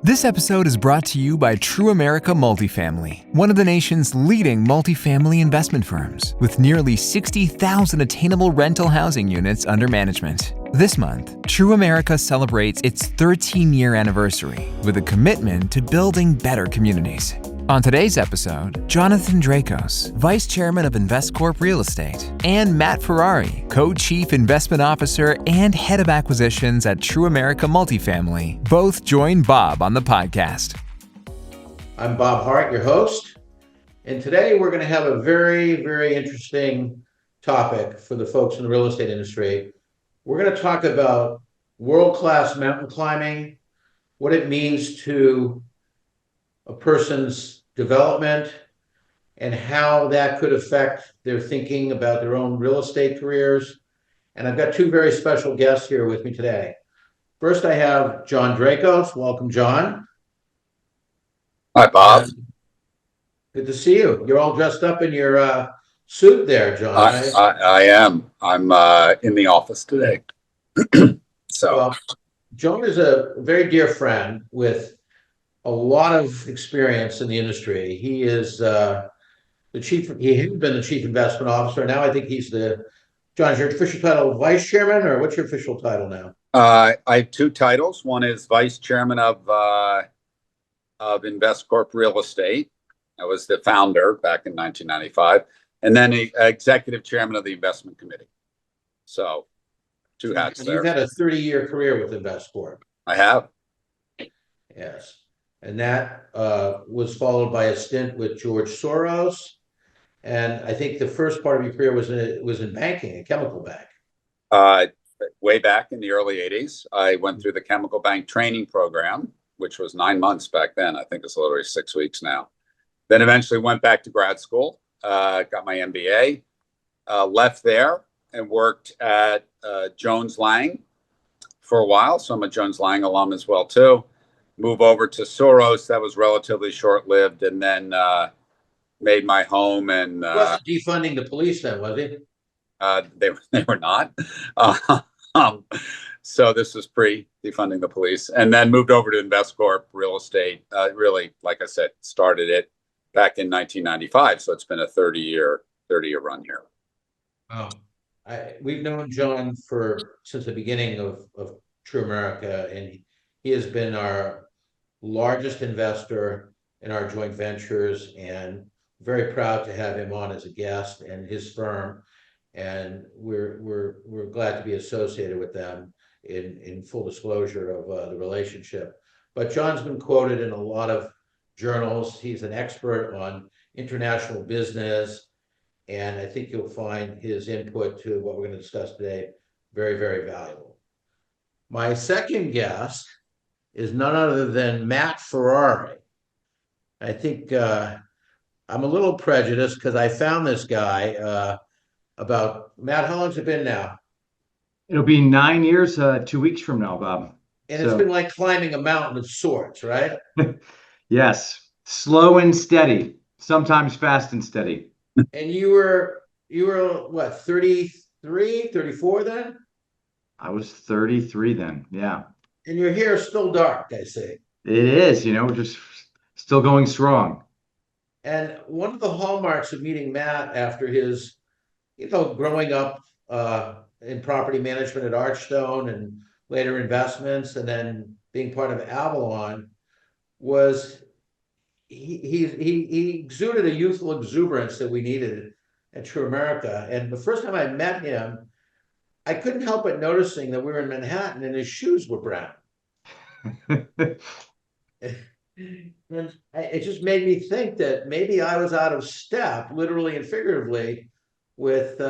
This episode is brought to you by True America Multifamily, one of the nation's leading multifamily investment firms, with nearly 60,000 attainable rental housing units under management. This month, True America celebrates its 13-year anniversary with a commitment to building better communities. On today's episode, Jon Dracos, Vice Chairman of InvestCorp Real Estate, and Matt Ferrari, Co-Chief Investment Officer and Head of Acquisitions at True America Multifamily, both join Bob on the podcast. I'm Bob Hart, your host, and today we're going to have a very, very interesting topic for the folks in the real estate industry. We're going to talk about world-class mountain climbing, what it means to a person's development, and how that could affect their thinking about their own real estate careers. And I've got two very special guests here with me today. First, I have Jon Dracos. Welcome, Jon. Hi, Bob. Good to see you. You're all dressed up in your suit there, Jon. I am. I'm in the office today. Well, Jon is a very dear friend with a lot of experience in the industry. He is he had been the chief investment officer. Now I think he's Jon, is your official title vice chairman, or what's your official title now? I have two titles. One is vice chairman of InvestCorp Real Estate. I was the founder back in 1995, and then executive chairman of the investment committee. So two hats there. You've had a 30-year career with InvestCorp. I have. Yes. And that was followed by a stint with George Soros. And I think the first part of your career was in banking, a chemical bank. Way back in the early 80s, I went through the chemical bank training program, which was 9 months back then. I think it's literally 6 weeks now. Then eventually went back to grad school, got my MBA, left there and worked at Jones Lang for a while. So I'm a Jones Lang alum as well, too. Move over to Soros. That was relatively short-lived, and then made my home. And he wasn't defunding the police then, was he? They were not. So this was pre-defunding the police, and then moved over to InvestCorp Real Estate. Really, like I said, started it back in 1995. So it's been a 30-year run here. Oh, we've known Jon since the beginning of True America, and he has been our largest investor in our joint ventures, and very proud to have him on as a guest and his firm. And we're glad to be associated with them in full disclosure of the relationship. But Jon's been quoted in a lot of journals. He's an expert on international business, and I think you'll find his input to what we're going to discuss today very, very valuable. My second guest is none other than Matt Ferrari. I think I'm a little prejudiced because I found this guy Matt, how long's it been now? It'll be 9 years, 2 weeks from now, Bob. And it's been like climbing a mountain of sorts, right? Yes. Slow and steady, sometimes fast and steady. And you were what, 33, 34 then? I was 33 then, yeah. And your hair is still dark, I see. It is, we're just still going strong. And one of the hallmarks of meeting Matt after his, growing up in property management at Archstone and later investments, and then being part of Avalon, was he exuded a youthful exuberance that we needed at True America. And the first time I met him, I couldn't help but noticing that we were in Manhattan and his shoes were brown. And it just made me think that maybe I was out of step, literally and figuratively, with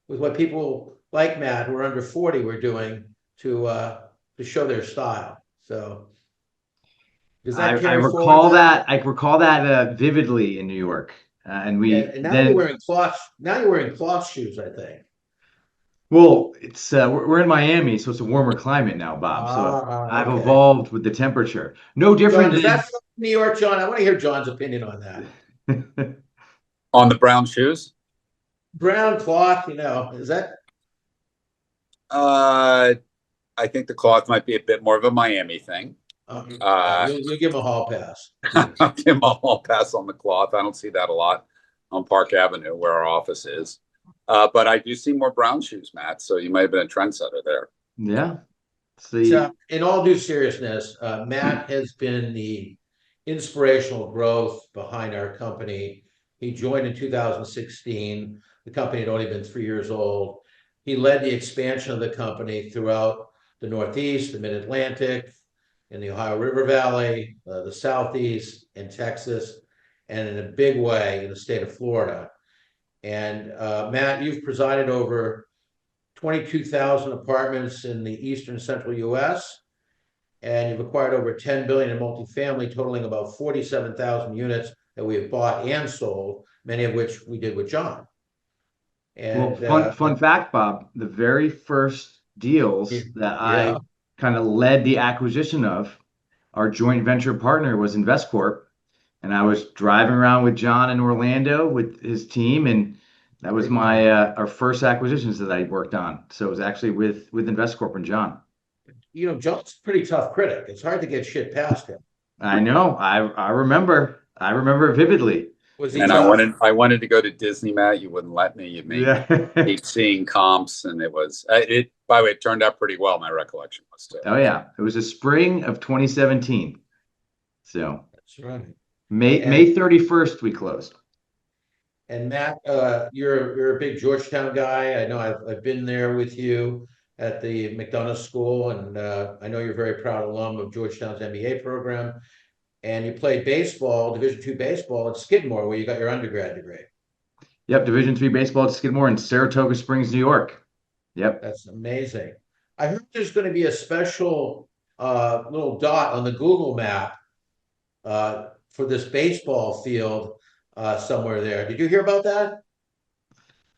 what people like Matt who are under 40 were doing to show their style. So does that I recall that. I recall that vividly in New York, and now you're wearing cloth. Now you're wearing cloth shoes, I think. Well, it's we're in Miami, so it's a warmer climate now, Bob. So I've evolved with the temperature. No different. Jon, is that from New York, Jon? I want to hear Jon's opinion on that. On the brown shoes? Brown cloth, is that? I think the cloth might be a bit more of a Miami thing. You'll give him a hall pass. I'll give him a hall pass on the cloth. I don't see that a lot on Park Avenue where our office is. But I do see more brown shoes, Matt. So you might have been a trendsetter there. Yeah. See, So, in all due seriousness, Matt has been the inspirational growth behind our company. He joined in 2016. The company had only been 3 years old. He led the expansion of the company throughout the Northeast, the Mid-Atlantic, in the Ohio River Valley, the Southeast, and Texas, and in a big way in the state of Florida. And Matt, you've presided over 22,000 apartments in the eastern central US, and you've acquired over 10 billion in multifamily, totaling about 47,000 units that we have bought and sold, many of which we did with Jon. And well, fun fact, Bob, the very first deals that yeah. I kind of led the acquisition of, our joint venture partner was Investcorp, and I was driving around with Jon in Orlando with his team, and that was my our first acquisitions that I worked on. So it was actually with Investcorp and Jon. Jon's a pretty tough critic. It's hard to get shit past him. I know. I remember vividly. Was he And tough? I wanted to go to Disney, Matt. You wouldn't let me. You made me keep seeing comps, and it was it. By the way, it turned out pretty well. My recollection was too. Oh yeah, it was the spring of 2017. So That's right. May 31st we closed. And Matt, you're a big Georgetown guy. I know I've been there with you at the McDonough School, and I know you're a very proud alum of Georgetown's MBA program. And you played baseball, Division II baseball at Skidmore, where you got your undergrad degree. Yep, Division III baseball at Skidmore in Saratoga Springs, New York. Yep. That's amazing. I heard there's going to be a special little dot on the Google map for this baseball field somewhere there. Did you hear about that?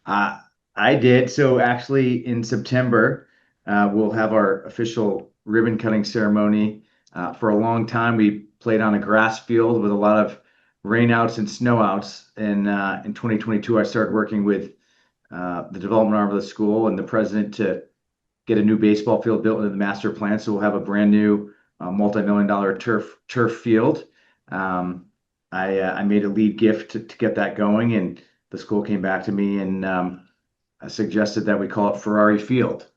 I did. So actually in September, we'll have our official ribbon cutting ceremony. For a long time, we played on a grass field with a lot of rainouts and snowouts. And in 2022, I started working with the development arm of the school and the president to get a new baseball field built into the master plan. So we'll have a brand new multi-million-dollar turf field. I made a lead gift to get that going, and the school came back to me and suggested that we call it Ferrari Field.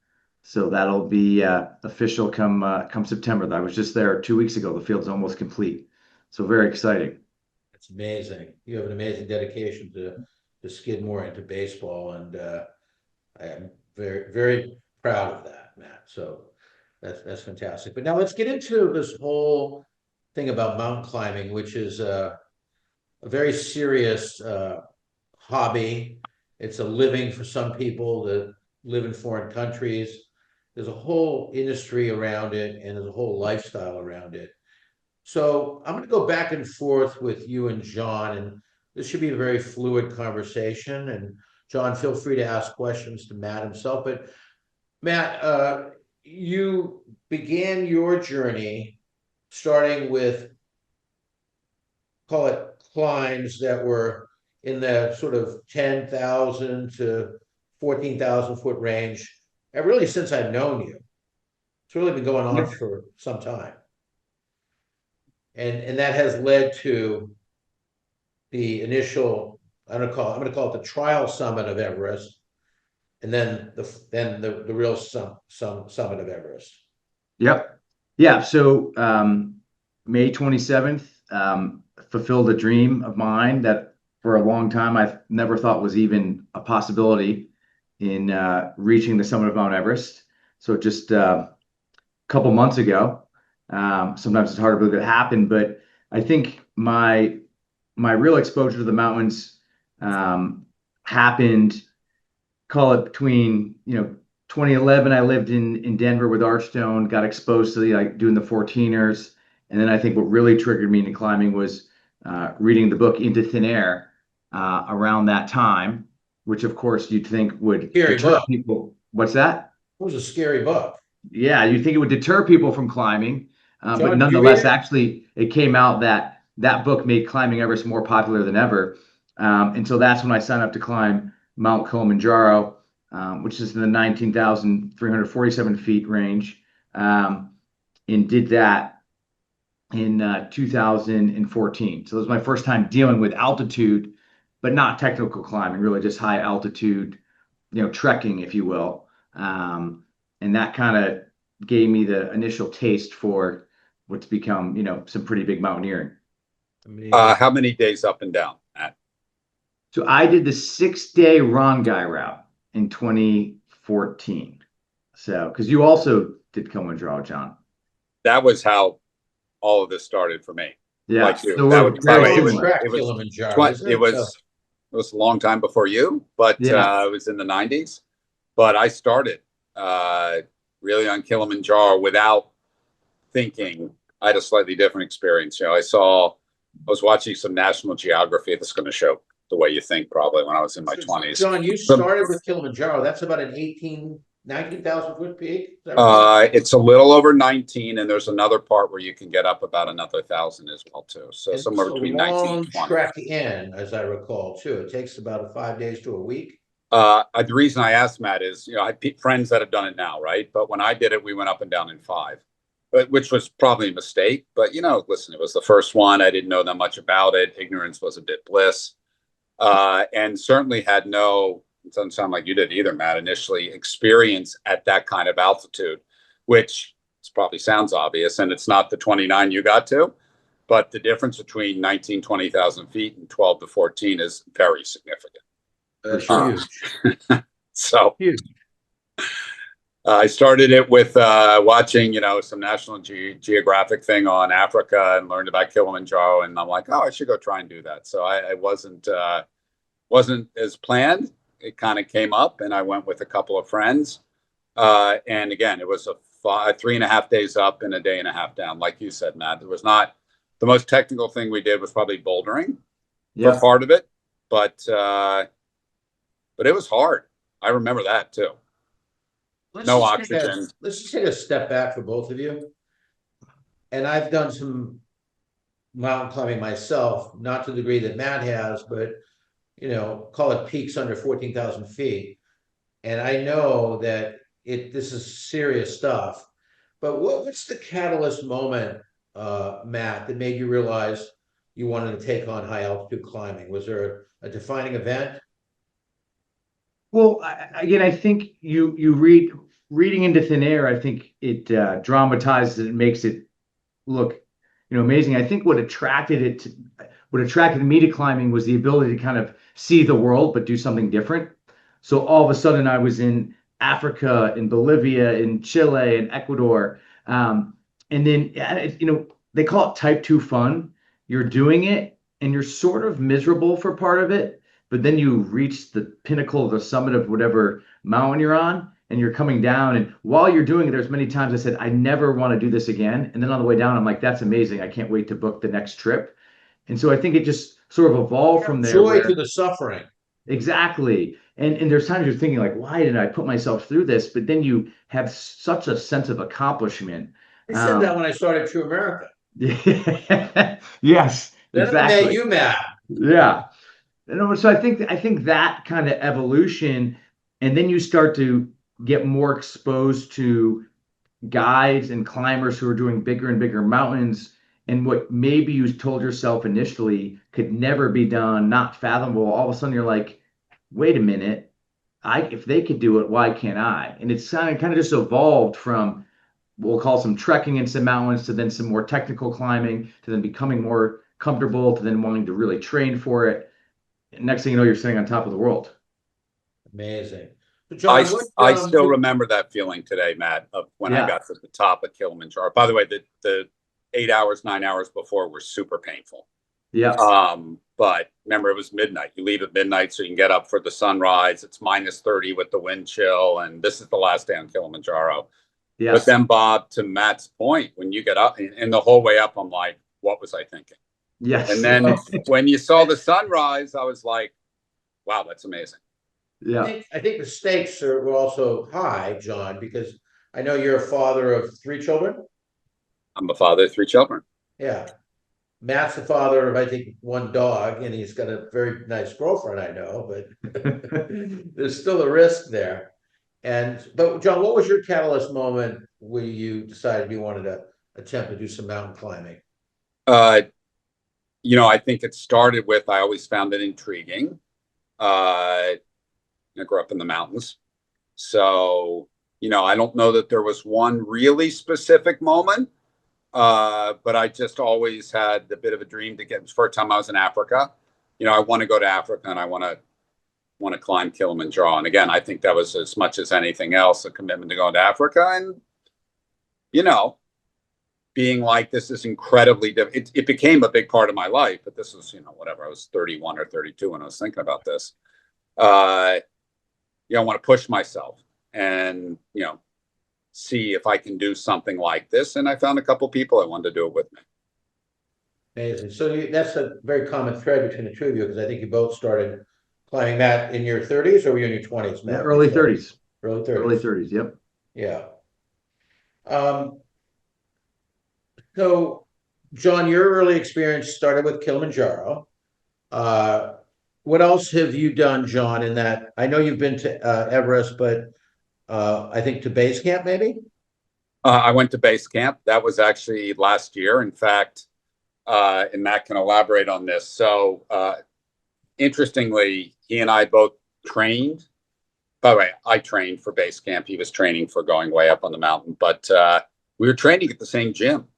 So that'll be official come September. I was just there 2 weeks ago. The field's almost complete. So very exciting. It's amazing. You have an amazing dedication to Skidmore and to baseball, and I am very, very proud of that, Matt. So that's fantastic. But now let's get into this whole thing about mountain climbing, which is a very serious hobby. It's a living for some people that live in foreign countries. There's a whole industry around it, and there's a whole lifestyle around it. So I'm going to go back and forth with you and Jon, and this should be a very fluid conversation. And Jon, feel free to ask questions to Matt himself. But Matt, you began your journey starting with, call it climbs that were in the sort of 10,000 to 14,000 foot range. And really, since I've known you, it's really been going on for some time. And that has led to the initial, I'm going to call it the trial summit of Everest, and then the real summit of Everest. Yep. Yeah. So May 27th fulfilled a dream of mine that for a long time I've never thought was even a possibility in reaching the summit of Mount Everest. So just a couple months ago, sometimes it's hard to believe it happened, but I think my real exposure to the mountains happened, call it between 2011. I lived in Denver with Archstone, got exposed to doing the 14ers, and then I think what really triggered me into climbing was reading the book Into Thin Air around that time, which of course you'd think would deter people. What's that? It was a scary book. Yeah, you'd think it would deter people from climbing, Jon, but nonetheless, actually, it came out that book made climbing Everest more popular than ever. And so that's when I signed up to climb Mount Kilimanjaro, which is in the 19,347 feet range, and did that in 2014. So it was my first time dealing with altitude, but not technical climbing, really just high altitude, trekking, if you will. And that kind of gave me the initial taste for what's become, some pretty big mountaineering. Amazing. How many days up and down, Matt? So I did the 6-day Rongai route in 2014. So, because you also did Kilimanjaro, John. That was how all of this started for me. Yeah. Like you. So That we're was, by the very way, similar. Track it was Kilimanjaro, isn't it it? was a long time before you, but Yeah. it was in the 90s. But I started really on Kilimanjaro without thinking. I had a slightly different experience. I was watching some National Geography. This is going to show the way you think probably when I was in my 20s. John, you started with Kilimanjaro. That's about an 19,000 foot peak. Is that right? It's a little over 19, and there's another part where you can get up about another 1,000 as well too. So It's somewhere a between 19 long and 20. trek in, as I recall, too. It takes about 5 days to a week. The reason I asked Matt is, I have friends that have done it now, right? But when I did it, we went up and down in 5, which was probably a mistake. But listen, it was the first one. I didn't know that much about it. Ignorance was a bit bliss, and certainly had no. It doesn't sound like you did either, Matt. Initially, experience at that kind of altitude, which probably sounds obvious, and it's not the 29 you got to, but the difference between 19, 20,000 feet and 12 to 14 is very significant. Huge. So Huge. I started it with watching, some National Geographic thing on Africa and learned about Kilimanjaro, and I'm like, oh, I should go try and do that. So I wasn't as planned. It kind of came up, and I went with a couple of friends. And again, it was a 3.5 days up and a day and a half down. Like you said, Matt, it was not the most technical thing we did was probably bouldering for part of it, but it was hard. I remember that too. No oxygen. Let's just take a step back for both of you. And I've done some mountain climbing myself, not to the degree that Matt has, but call it peaks under 14,000 feet. And I know that this is serious stuff. But what's the catalyst moment, Matt, that made you realize you wanted to take on high altitude climbing? Was there a defining event? Well, I think you reading into thin air. I think it dramatizes it, and makes it look, amazing. I think what attracted me to climbing was the ability to kind of see the world, but do something different. So all of a sudden, I was in Africa, in Bolivia, in Chile, in Ecuador, and then they call it type 2 fun. You're doing it, and you're sort of miserable for part of it. But then you reach the pinnacle of the summit of whatever mountain you're on, and you're coming down. And while you're doing it, there's many times I said, I never want to do this again. And then on the way down, I'm like, that's amazing. I can't wait to book the next trip. And so I think it just sort of evolved from there. Joy to the suffering. Exactly. And there's times you're thinking like, why did I put myself through this? But then you have such a sense of accomplishment. I said that when I started True America. Yes, Then exactly. I made you mad. Yeah. So I think that kind of evolution, and then you start to get more exposed to guides and climbers who are doing bigger and bigger mountains, and what maybe you told yourself initially could never be done, not fathomable. All of a sudden, you're like, wait a minute, if they could do it, why can't I? And it's kind of just evolved from, we'll call some trekking in some mountains, to then some more technical climbing, to then becoming more comfortable, to then wanting to really train for it. Next thing you know, you're sitting on top of the world. Amazing. So John, I still remember that feeling today, Matt, of when I got to the top of Kilimanjaro. By the way, the 8 hours, 9 hours before were super painful. Yeah. But remember, it was midnight. You leave at midnight so you can get up for the sunrise. It's -30 with the wind chill, and this is the last day on Kilimanjaro. Yes. But then, Bob, to Matt's point, when you get up, and the whole way up, I'm like, what was I thinking? Yes. And then when you saw the sunrise, I was like, wow, that's amazing. Yeah. I think the stakes were also high, John, because I know you're a father of 3 children. I'm a father of 3 children. Yeah. Matt's the father of, I think, 1 dog, and he's got a very nice girlfriend, I know, but there's still a risk there. But John, what was your catalyst moment where you decided you wanted to attempt to do some mountain climbing? Uh, I think it started with, I always found it intriguing. I grew up in the mountains. So, I don't know that there was one really specific moment, but I just always had a bit of a dream to get, first time I was in Africa, I want to go to Africa and I want to climb Kilimanjaro. And again, I think that was as much as anything else, a commitment to go to Africa. And, being like, this is incredibly difficult. It became a big part of my life, but this was, whatever, I was 31 or 32 when I was thinking about this. I want to push myself and, see if I can do something like this. And I found a couple of people that wanted to do it with me. Amazing. So that's a very common thread between the two of you, because I think you both started climbing, Matt, in your 30s, or were you in your 20s, Matt? Early 30s. Early 30s. Early 30s, yep. Yeah. So, Jon, your early experience started with Kilimanjaro. What else have you done, Jon, in that? I know you've been to Everest, but I think to base camp, maybe? I went to base camp. That was actually last year. In fact, and Matt can elaborate on this. So, interestingly, he and I both trained. By the way, I trained for base camp. He was training for going way up on the mountain, but we were training at the same gym.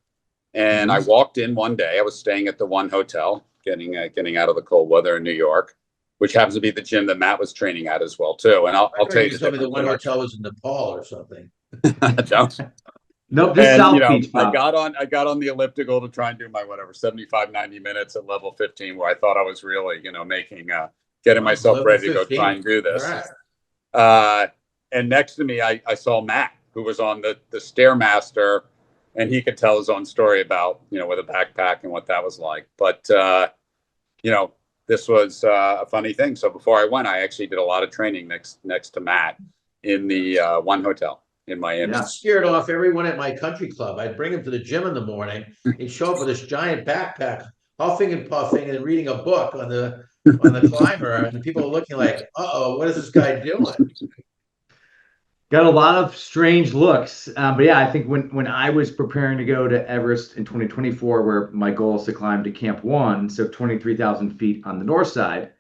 And I walked in one day. I was staying at the one hotel, getting out of the cold weather in New York, which happens to be the gym that Matt was training at as well too. And I'll tell you, you told me the one hotel was in Nepal or something. Nope, this South Beach. I got on the elliptical to try and do my 75, 90 minutes at level 15, where I thought I was really, getting myself ready to go try and do this. Right. And next to me, I saw Matt, who was on the Stairmaster. And he could tell his own story about, with a backpack and what that was like. But, this was a funny thing. So before I went, I actually did a lot of training next to Matt in the one hotel in Miami. That scared off everyone at my country club. I'd bring him to the gym in the morning. He'd show up with this giant backpack, huffing and puffing and reading a book on the climber. And people are looking like, uh-oh, what is this guy doing? Got a lot of strange looks. But yeah, I think when I was preparing to go to Everest in 2024, where my goal is to climb to Camp 1, so 23,000 feet on the north side,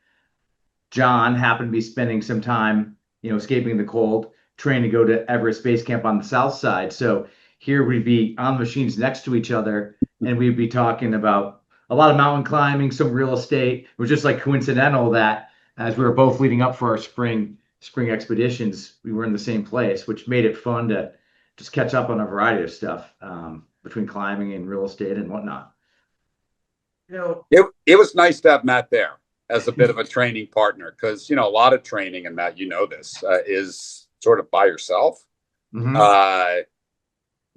Jon happened to be spending some time, escaping the cold, training to go to Everest Base Camp on the south side. So here we'd be on machines next to each other, and we'd be talking about a lot of mountain climbing, some real estate. It was just like coincidental that as we were both leading up for our spring expeditions, we were in the same place, which made it fun to just catch up on a variety of stuff between climbing and real estate and whatnot. It was nice to have Matt there as a bit of a training partner, because a lot of training, and Matt, this is sort of by yourself. Mm-hmm. There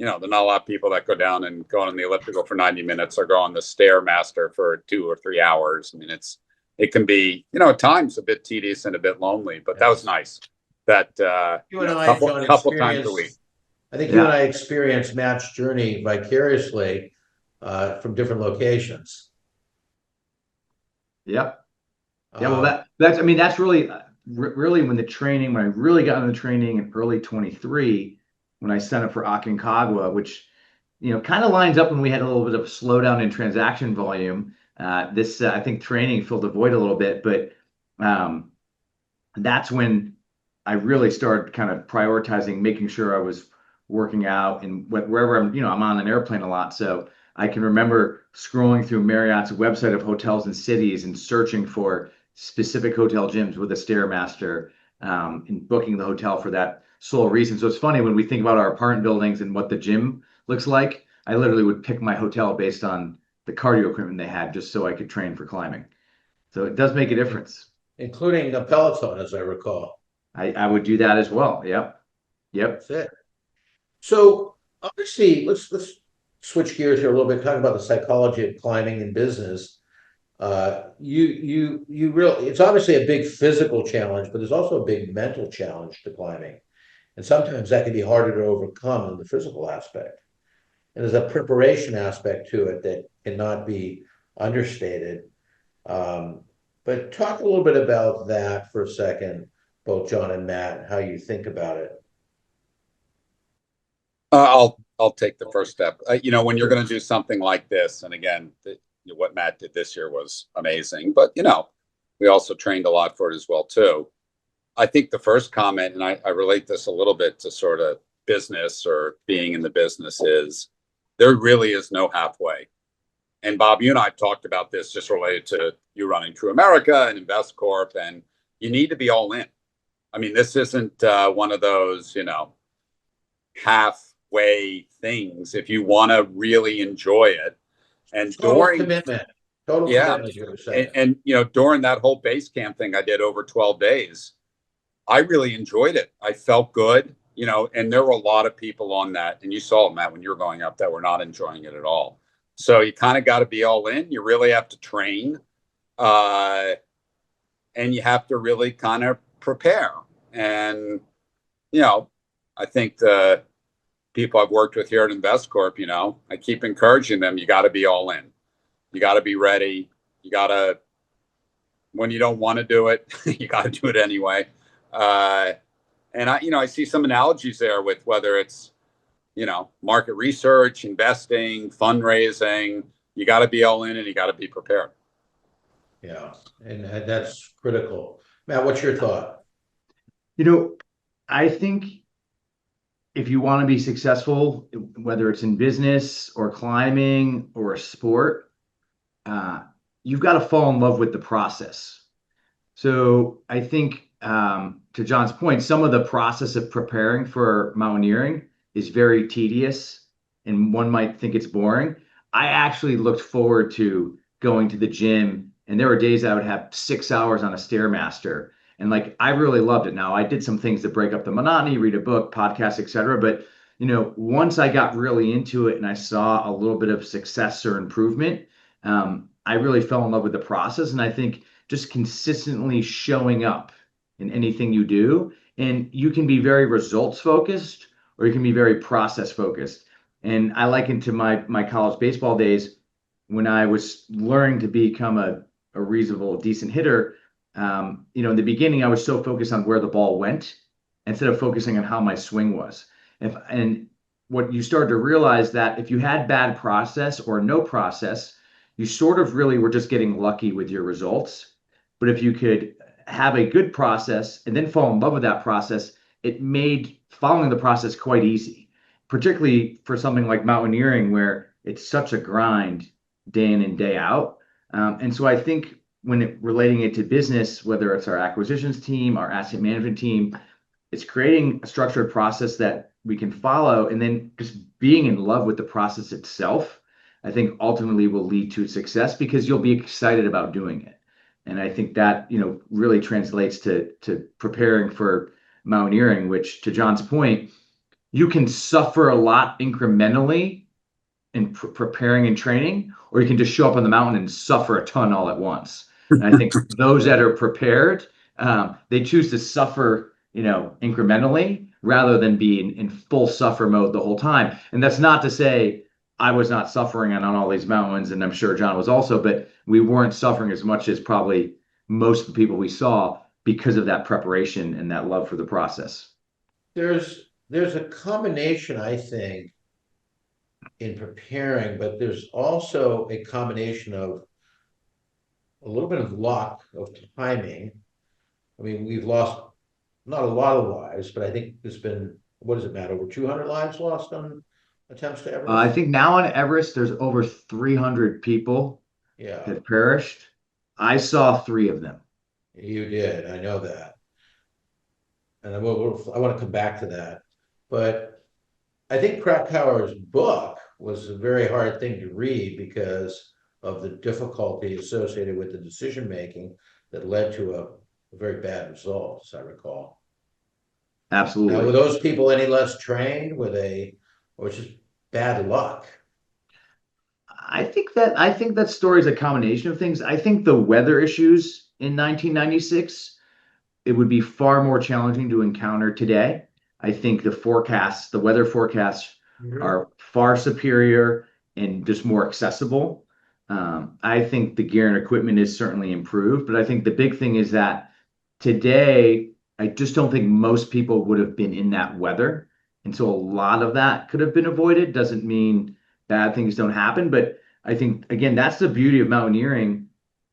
are not a lot of people that go down and go on the elliptical for 90 minutes or go on the Stairmaster for 2 or 3 hours. I mean, it can be, at times a bit tedious and a bit lonely, but that was nice. That you and I, couple times a week. I think you and I experienced Matt's journey vicariously from different locations. Yep. Yeah. Well, that's really when I really got into the training in early 23, when I signed up for Aconcagua, which, kind of lines up when we had a little bit of a slowdown in transaction volume. This I think training filled the void a little bit, but that's when I really started kind of prioritizing making sure I was working out, and wherever I'm on an airplane a lot. So I can remember scrolling through Marriott's website of hotels and cities and searching for specific hotel gyms with a Stairmaster, and booking the hotel for that sole reason. So it's funny when we think about our apartment buildings and what the gym looks like, I literally would pick my hotel based on the cardio equipment they had, just so I could train for climbing. So it does make a difference. Including the Peloton, as I recall. I would do that as well. Yep. That's it. So obviously, let's switch gears here a little bit, talk about the psychology of climbing in business. It's obviously a big physical challenge, but there's also a big mental challenge to climbing. And sometimes that can be harder to overcome than the physical aspect. And there's a preparation aspect to it that cannot be understated. But talk a little bit about that for a second, both Jon and Matt, how you think about it. I'll I'll take the first step. When you're going to do something like this, and again, what Matt did this year was amazing, but we also trained a lot for it as well too. I think the first comment, and I relate this a little bit to sort of business or being in the business, is there really is no halfway. And Bob, you and I have talked about this just related to you running True America and InvestCorp, and you need to be all in. I mean, this isn't one of those, halfway things if you want to really enjoy it. And Total commitment. Total commitment, you were saying. and during that whole base camp thing I did over 12 days, I really enjoyed it. I felt good, and there were a lot of people on that, and you saw, Matt, when you were going up, that were not enjoying it at all. So you kind of got to be all in. You really have to train, and you have to really kind of prepare. And I think the people I've worked with here at InvestCorp, I keep encouraging them. You got to be all in. You got to be ready. You got to, when you don't want to do it, you got to do it anyway. And I see some analogies there with whether it's, market research, investing, fundraising. You got to be all in and you got to be prepared. Yeah, and that's critical. Matt, what's your thought? I think if you want to be successful, whether it's in business or climbing or a sport, you've got to fall in love with the process. So I think, to Jon's point, some of the process of preparing for mountaineering is very tedious and one might think it's boring. I actually looked forward to going to the gym, and there were days I would have 6 hours on a Stairmaster. And I really loved it. Now, I did some things to break up the monotony, read a book, podcast, etc. But, once I got really into it and I saw a little bit of success or improvement, I really fell in love with the process. And I think just consistently showing up in anything you do, and you can be very results focused or you can be very process focused. And I liken to my college baseball days when I was learning to become a reasonable, decent hitter. In the beginning, I was so focused on where the ball went instead of focusing on how my swing was. And what you started to realize that if you had bad process or no process, you sort of really were just getting lucky with your results. But if you could have a good process and then fall in love with that process, it made following the process quite easy, particularly for something like mountaineering where it's such a grind day in and day out. And so I think when relating it to business, whether it's our acquisitions team, our asset management team, it's creating a structured process that we can follow, and then just being in love with the process itself, I think ultimately will lead to success because you'll be excited about doing it. And I think that, really translates to preparing for mountaineering, which, to Jon's point, you can suffer a lot incrementally in preparing and training, or you can just show up on the mountain and suffer a ton all at once. And I think those that are prepared, they choose to suffer, incrementally rather than be in full suffer mode the whole time. And that's not to say I was not suffering on all these mountains, and I'm sure Jon was also, but we weren't suffering as much as probably most of the people we saw because of that preparation and that love for the process. There's a combination, I think, in preparing, but there's also a combination of a little bit of luck, of timing. I mean, we've lost not a lot of lives, but I think there's been, what does it matter, over 200 lives lost on attempts to Everest? I think now on Everest, there's over 300 people that perished. I saw 3 of them. You did, I know that. And I want to come back to that. But I think Krakauer's book was a very hard thing to read because of the difficulty associated with the decision making that led to a very bad result, as I recall. Absolutely. Now, were those people any less trained? Or just bad luck? I think that story is a combination of things. I think the weather issues in 1996, it would be far more challenging to encounter today. I think the weather forecasts are far superior and just more accessible. I think the gear and equipment is certainly improved, but I think the big thing is that today, I just don't think most people would have been in that weather And so a lot of that could have been avoided. Doesn't mean bad things don't happen, but I think again, that's the beauty of mountaineering.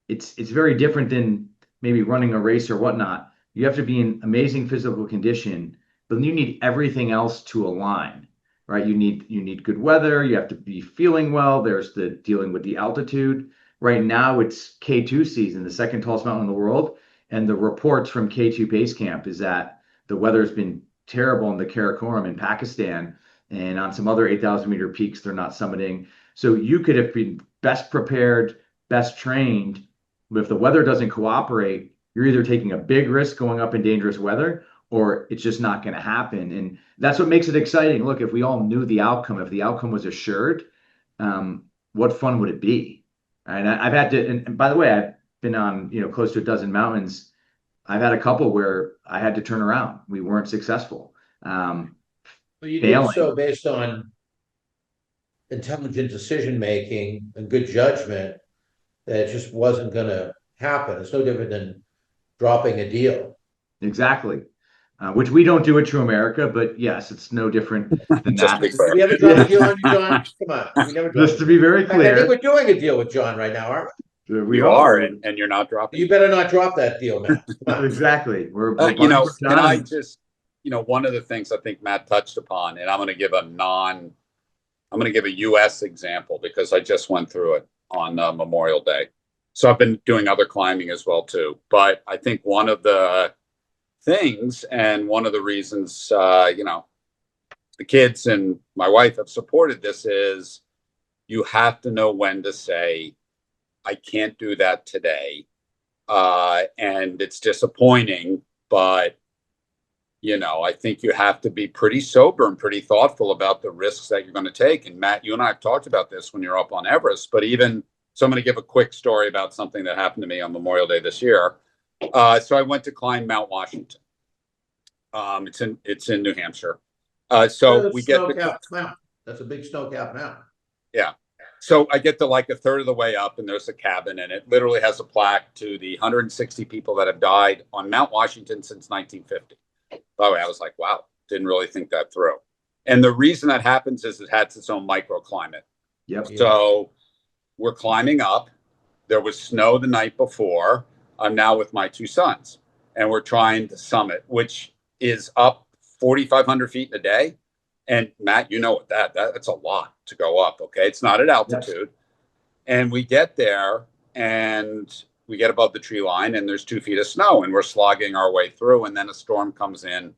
It's very different than maybe running a race or whatnot. You have to be in amazing physical condition, but you need everything else to align, right? You need good weather, you have to be feeling well. There's the dealing with the altitude. Right now it's K2 season, the second tallest mountain in the world, and the reports from K2 Base Camp is that the weather's been terrible in the Karakoram in Pakistan, and on some other 8,000-meter peaks they're not summiting. So you could have been best prepared, best trained, but if the weather doesn't cooperate, you're either taking a big risk going up in dangerous weather, or it's just not going to happen. And that's what makes it exciting. Look, if we all knew the outcome, if the outcome was assured, what fun would it be? And I've had to, and by the way, I've been on, close to a dozen mountains. I've had a couple where I had to turn around. We weren't successful. But you did Failing. so based on intelligent decision making and good judgment that it just wasn't going to happen. It's no different than dropping a deal. Exactly. Which we don't do at True America, but yes, it's no different than Just that. be clear. We haven't dropped a deal on you, John. Come on, we never. Just to be very I think clear, we're doing a deal with John right now, aren't we? You are, and you're not dropping. You better not drop that deal, Matt. Come on. Exactly. We're You know, buying and I time. just, one of the things I think Matt touched upon, and I'm going to give a U.S. example because I just went through it on Memorial Day. So I've been doing other climbing as well too. But I think one of the things and one of the reasons, the kids and my wife have supported this is you have to know when to say, I can't do that today. And it's disappointing, but I think you have to be pretty sober and pretty thoughtful about the risks that you're going to take. And Matt, you and I have talked about this when you're up on Everest, but so I'm going to give a quick story about something that happened to me on Memorial Day this year. So I went to climb Mount Washington. It's in New Hampshire. So we get That's a big snow-capped mountain. Yeah. So I get to like a third of the way up, and there's a cabin, and it literally has a plaque to the 160 people that have died on Mount Washington since 1950. By the way, I was like, wow, didn't really think that through. And the reason that happens is it has its own microclimate. Yep. So we're climbing up. There was snow the night before. I'm now with my two sons, and we're trying to summit, which is up 4,500 feet in a day. And Matt, you know what that's a lot to go up. Okay. It's not at altitude. Yes. And we get there and we get above the tree line and there's 2 feet of snow and we're slogging our way through. And then a storm comes in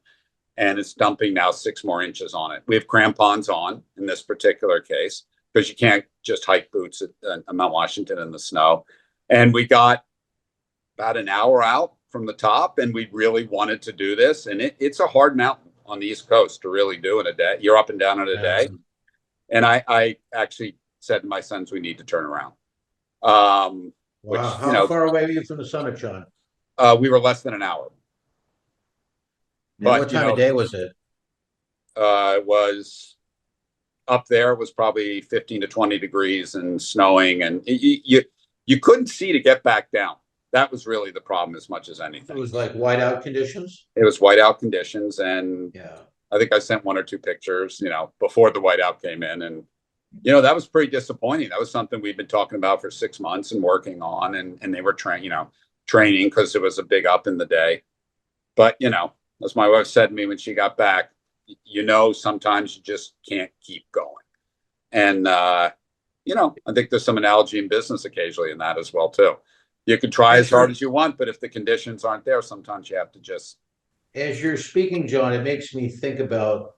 and it's dumping now 6 more inches on it. We have crampons on in this particular case because you can't just hike boots at Mount Washington in the snow. And we got about an hour out from the top and we really wanted to do this. And it's a hard mountain on the East Coast to really do in a day. You're up and down in a day. And I actually said to my sons, we need to turn around. Which, how far away were you from the summit, John? We were less than an hour. But what time of day was it? It was up there. It was probably 15 to 20 degrees and snowing. And you couldn't see to get back down. That was really the problem as much as anything. It was like whiteout conditions? It was whiteout conditions. And yeah, I think I sent 1 or 2 pictures, before the whiteout came in. And, that was pretty disappointing. That was something we've been talking about for 6 months and working on. And they were training because it was a big up in the day. But, as my wife said to me when she got back, sometimes you just can't keep going. And, I think there's some analogy in business occasionally in that as well, too. You can try as hard as you want, but if the conditions aren't there, sometimes you have to just. As you're speaking, John, it makes me think about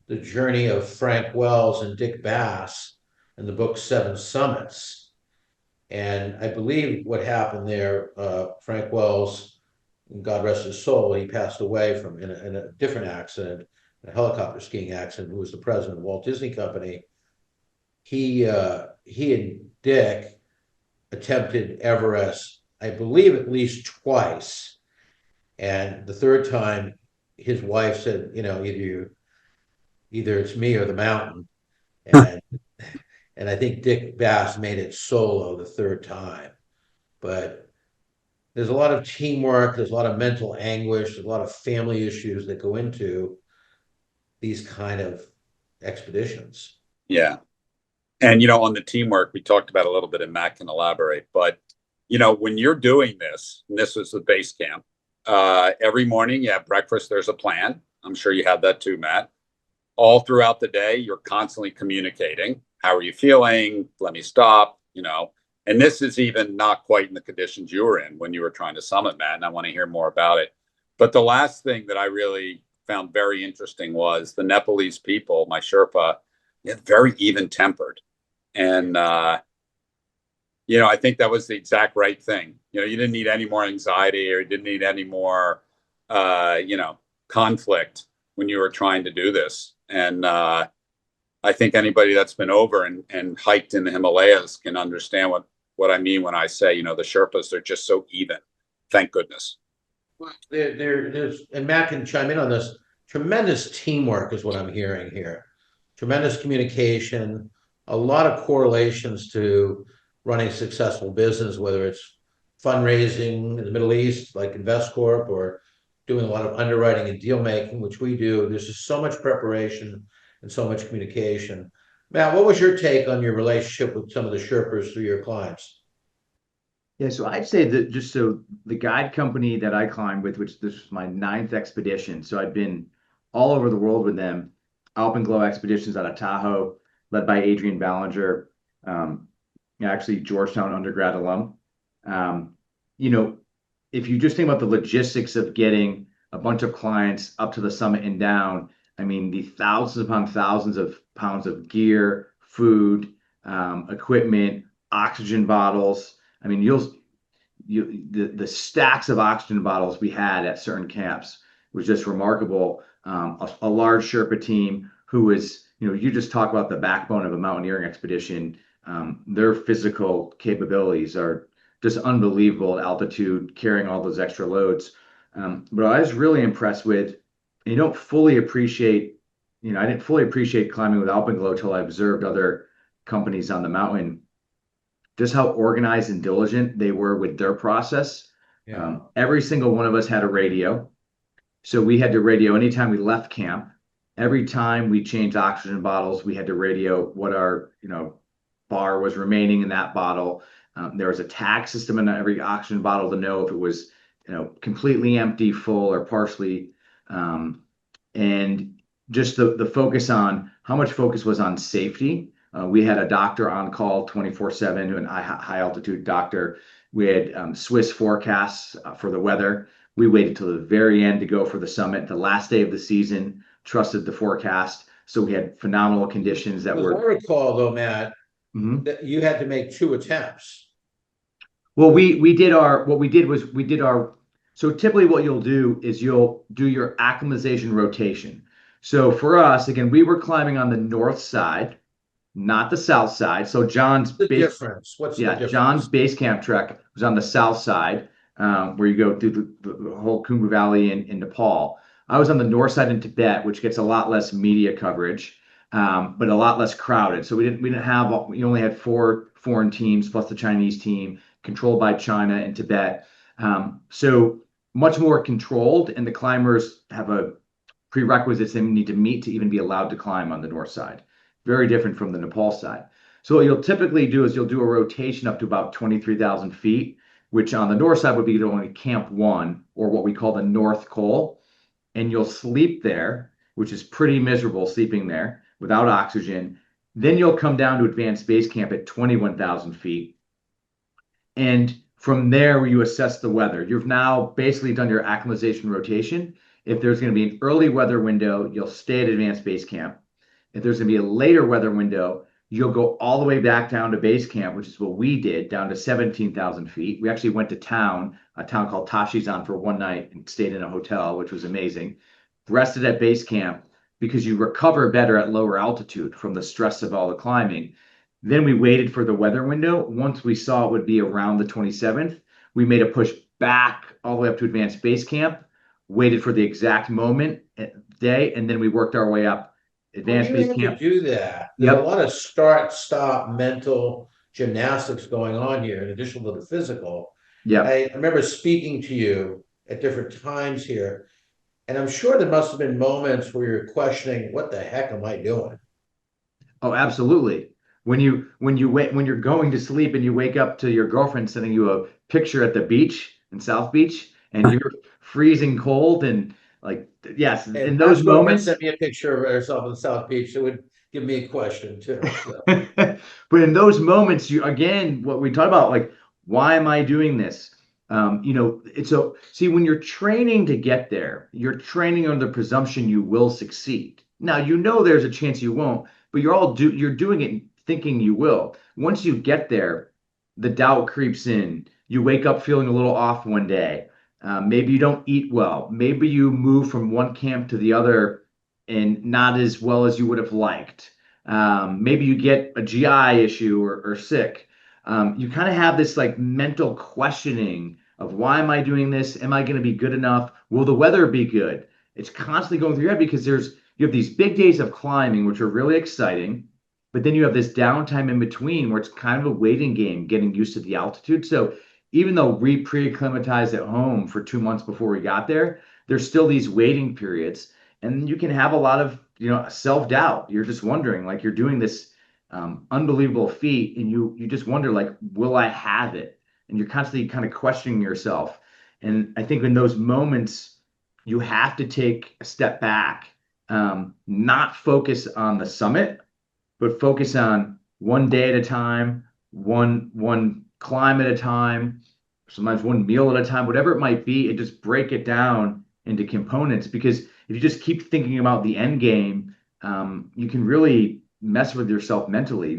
the journey of Frank Wells and Dick Bass in the book 7 Summits. And I believe what happened there, Frank Wells, God rest his soul, he passed away in a different accident, a helicopter skiing accident, who was the president of Walt Disney Company. He and Dick attempted Everest, I believe, at least twice. And the third time, his wife said, either it's me or the mountain. And and I think Dick Bass made it solo the third time. But there's a lot of teamwork, there's a lot of mental anguish, there's a lot of family issues that go into these kind of expeditions. Yeah. And, on the teamwork, we talked about a little bit, and Matt can elaborate, but, when you're doing this, and this was the base camp, every morning you have breakfast, there's a plan. I'm sure you have that too, Matt. All throughout the day, you're constantly communicating. How are you feeling? Let me stop, and this is even not quite in the conditions you were in when you were trying to summit, Matt, and I want to hear more about it. But the last thing that I really found very interesting was the Nepalese people, my Sherpa, very even tempered. And, I think that was the exact right thing. You didn't need any more anxiety, or you didn't need any more, conflict when you were trying to do this. And I think anybody that's been over and hiked in the Himalayas can understand what I mean when I say, the Sherpas are just so even. Thank goodness. There's, and Matt can chime in on this, tremendous teamwork is what I'm hearing here. Tremendous communication, a lot of correlations to running a successful business, whether it's fundraising in the Middle East, like InvestCorp, or doing a lot of underwriting and deal making, which we do. There's just so much preparation and so much communication. Matt, what was your take on your relationship with some of the Sherpas through your clients? Yeah, so I'd say that just so the guide company that I climbed with, which this was my 9th expedition, so I've been all over the world with them. Alpenglow expeditions out of Tahoe, led by Adrian Ballinger, actually Georgetown undergrad alum. If you just think about the logistics of getting a bunch of clients up to the summit and down, I mean, the thousands upon thousands of pounds of gear, food, equipment, oxygen bottles. I mean, the stacks of oxygen bottles we had at certain camps was just remarkable. A large Sherpa team who was, you just talk about the backbone of a mountaineering expedition. Their physical capabilities are just unbelievable at altitude, carrying all those extra loads. But I was really impressed with, and you don't fully appreciate, I didn't fully appreciate climbing with Alpenglow till I observed other companies on the mountain, just how organized and diligent they were with their process. Yeah. Every single one of us had a radio. So we had to radio anytime we left camp. Every time we changed oxygen bottles, we had to radio what our, bar was remaining in that bottle. There was a tag system in every oxygen bottle to know if it was, completely empty, full, or partially. And just the focus on how much focus was on safety. We had a doctor on call 24/7, an high altitude doctor. We had Swiss forecasts for the weather. We waited till the very end to go for the summit. The last day of the season, trusted the forecast. So we had phenomenal conditions that were. As I recall, though, Matt, Mhm. that you had to make 2 attempts. Well, we did our. So typically what you'll do is you'll do your acclimatization rotation. So for us, again, we were climbing on the north side, not the south side. So What's the difference? What's the difference? John's base camp trek was on the south side, where you go through the whole Khumbu Valley in Nepal. I was on the north side in Tibet, which gets a lot less media coverage, but a lot less crowded. So we only had 4 foreign teams plus the Chinese team, controlled by China and Tibet. So much more controlled, and the climbers have a prerequisites they need to meet to even be allowed to climb on the north side. Very different from the Nepal side. So what you'll typically do is you'll do a rotation up to about 23,000 feet, which on the north side would be only Camp 1, or what we call the North Col. And you'll sleep there, which is pretty miserable sleeping there without oxygen. Then you'll come down to advanced base camp at 21,000 feet. And from there, you assess the weather. You've now basically done your acclimatization rotation. If there's going to be an early weather window, you'll stay at advanced base camp. If there's going to be a later weather window, you'll go all the way back down to base camp, which is what we did, down to 17,000 feet. We actually went to a town called Tashizan for one night and stayed in a hotel, which was amazing. Rested at base camp because you recover better at lower altitude from the stress of all the climbing. Then we waited for the weather window. Once we saw it would be around the 27th, we made a push back all the way up to advanced base camp, waited for the exact moment, day, and then we worked our way up. Advanced base camp. To do that. There's a lot of start-stop mental gymnastics going on here, in addition to the physical. Yeah. I remember speaking to you at different times here. And I'm sure there must have been moments where you're questioning, what the heck am I doing? Oh, absolutely. When you're going to sleep and you wake up to your girlfriend sending you a picture at the beach in South Beach and you're freezing cold and like yes, And in my those girlfriend moments. sent me a picture of herself on the South Beach. It would give me a question too. So But in those moments, you again, what we talk about, like, why am I doing this? It's a see when you're training to get there, you're training under the presumption you will succeed. Now you know there's a chance you won't, but you're doing it thinking you will. Once you get there, the doubt creeps in. You wake up feeling a little off one day. Maybe you don't eat well. Maybe you move from one camp to the other and not as well as you would have liked. Maybe you get a GI issue or sick. You kind of have this like mental questioning of why am I doing this? Am I going to be good enough? Will the weather be good? It's constantly going through your head because you have these big days of climbing, which are really exciting, but then you have this downtime in between where it's kind of a waiting game, getting used to the altitude. So even though we pre-acclimatized at home for 2 months before we got there, there's still these waiting periods, and you can have a lot of self-doubt. You're just wondering, like you're doing this unbelievable feat, and you just wonder, like, will I have it? And you're constantly kind of questioning yourself. And I think in those moments, you have to take a step back, not focus on the summit, but focus on one day at a time, one climb at a time, sometimes one meal at a time, whatever it might be, and just break it down into components. Because if you just keep thinking about the end game, you can really mess with yourself mentally.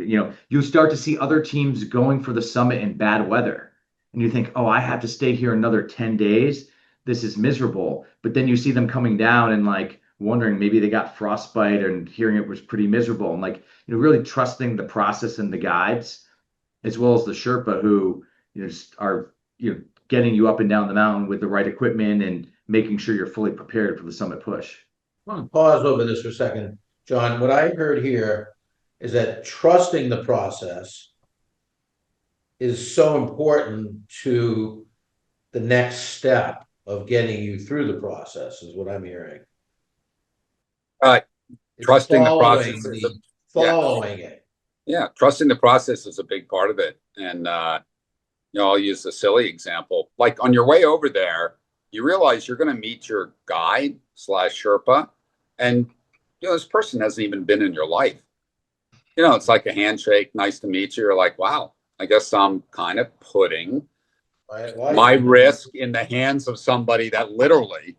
You start to see other teams going for the summit in bad weather, and you think, "Oh, I have to stay here another 10 days. This is miserable." But then you see them coming down and like wondering maybe they got frostbite and hearing it was pretty miserable. And like, really trusting the process and the guides as well as the Sherpa who just are getting you up and down the mountain with the right equipment and making sure you're fully prepared for the summit push. I'm gonna pause over this for a second. John, what I heard here is that trusting the process is so important to the next step of getting you through the process, is what I'm hearing. Uh, It's Trusting the process yeah, following it. yeah, trusting the process is a big part of it. And I'll use a silly example. Like on your way over there, you realize you're going to meet your guide slash Sherpa, and this person hasn't even been in your life. It's like a handshake, nice to meet you. You're like, wow, I guess I'm kind of putting my risk in the hands of somebody that literally,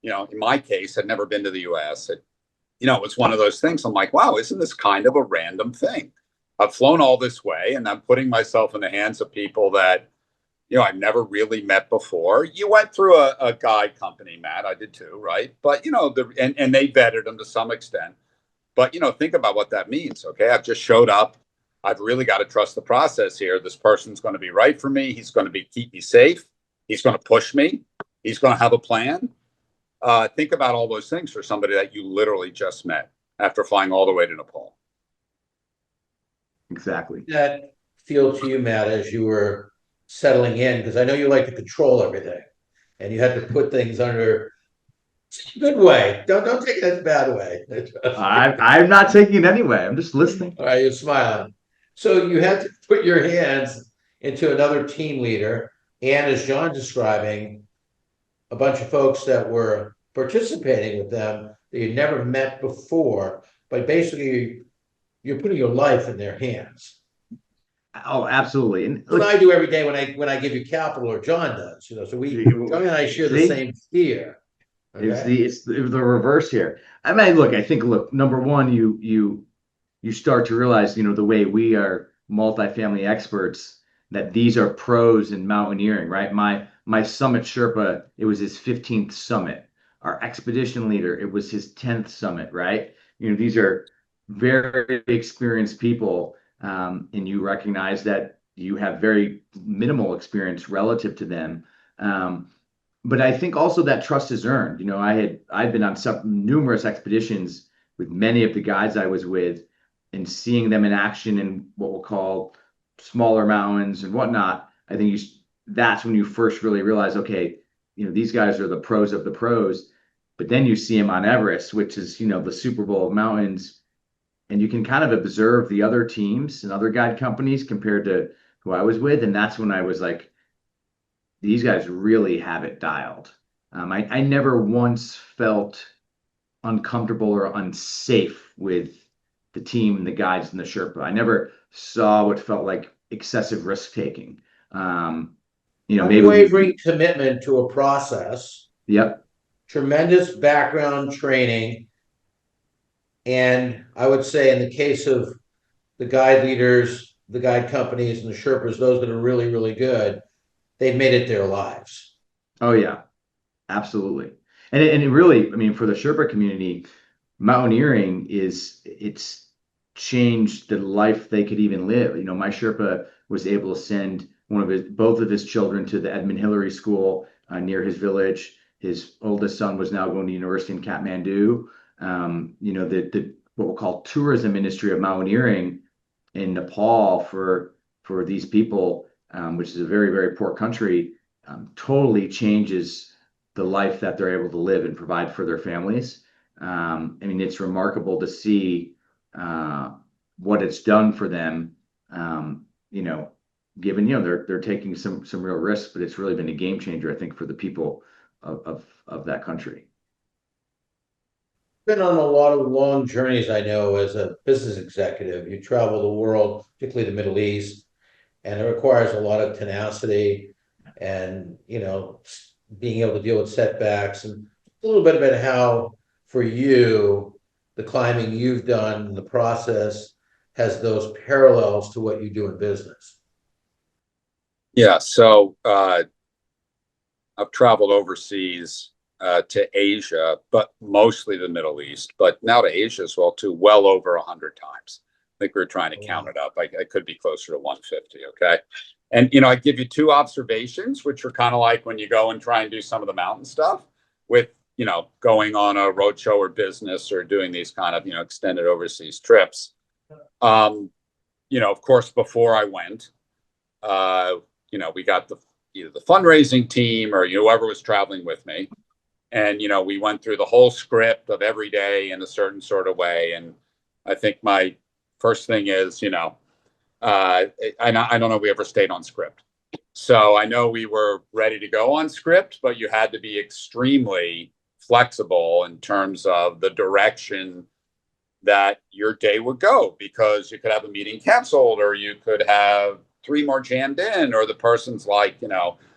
in my case, had never been to the US. It's one of those things. I'm like, wow, isn't this kind of a random thing? I've flown all this way and I'm putting myself in the hands of people that, I've never really met before. You went through a guide company, Matt. I did too, right? But, and they vetted them to some extent. But, think about what that means. Okay. I've just showed up. I've really got to trust the process here. This person's going to be right for me. He's going to keep me safe. He's going to push me. He's going to have a plan. Think about all those things for somebody that you literally just met after flying all the way to Nepal. Exactly. That feel to you, Matt, as you were settling in? Because I know you like to control everything, and you had to put things under good way. Don't take it as a bad way. I'm not taking it anyway. I'm just listening. All right, you're smiling. So you had to put your hands into another team leader, and as John's describing, a bunch of folks that were participating with them that you'd never met before, but basically you're putting your life in their hands. Oh, absolutely. And What I do every day when I give you capital, or John does, so John and I share the same fear. Okay? It's the reverse here. I think, number one, you start to realize, the way we are multifamily experts, that these are pros in mountaineering, right? My summit Sherpa, it was his 15th summit. Our expedition leader, it was his 10th summit, right? These are very experienced people, and you recognize that you have very minimal experience relative to them. But I think also that trust is earned. I'd been on numerous expeditions with many of the guides I was with, and seeing them in action in what we'll call smaller mountains and whatnot. I think that's when you first really realize, okay, these guys are the pros of the pros. but then you see them on Everest, which is, the Super Bowl of mountains, and you can kind of observe the other teams and other guide companies compared to who I was with. And that's when I was like, these guys really have it dialed. I never once felt uncomfortable or unsafe with the team and the guides and the Sherpa. I never saw what felt like excessive risk taking. Maybe Unwavering commitment to a process, yep. tremendous background training. And I would say in the case of the guide leaders, the guide companies and the Sherpas, those that are really, really good, they've made it their lives. Oh yeah, absolutely. And it really, I mean, for the Sherpa community, mountaineering it's changed the life they could even live. My Sherpa was able to send both of his children to the Edmund Hillary School near his village. His oldest son was now going to university in Kathmandu. The what we'll call tourism industry of mountaineering in Nepal for these people, which is a very, very poor country, totally changes the life that they're able to live and provide for their families. I mean, it's remarkable to see what it's done for them. Given they're taking some real risks, but it's really been a game changer, I think, for the people of that country. Been on a lot of long journeys, I know, as a business executive. You travel the world, particularly the Middle East, and it requires a lot of tenacity and, being able to deal with setbacks, and a little bit about how, for you, the climbing you've done, the process has those parallels to what you do in business. Yeah. So I've traveled overseas to Asia, but mostly the Middle East, but now to Asia as well too, well over 100 times. I think we were trying to count it up. I could be closer to 150. Okay. And, I give you two observations, which are kind of like when you go and try and do some of the mountain stuff with, going on a roadshow or business or doing these kind of, extended overseas trips. Of course, before I went, we got either the fundraising team or whoever was traveling with me. And, we went through the whole script of every day in a certain sort of way. And I think my first thing is, I don't know if we ever stayed on script. So I know we were ready to go on script, but you had to be extremely flexible in terms of the direction that your day would go, because you could have a meeting canceled, or you could have 3 more jammed in, or the person's like,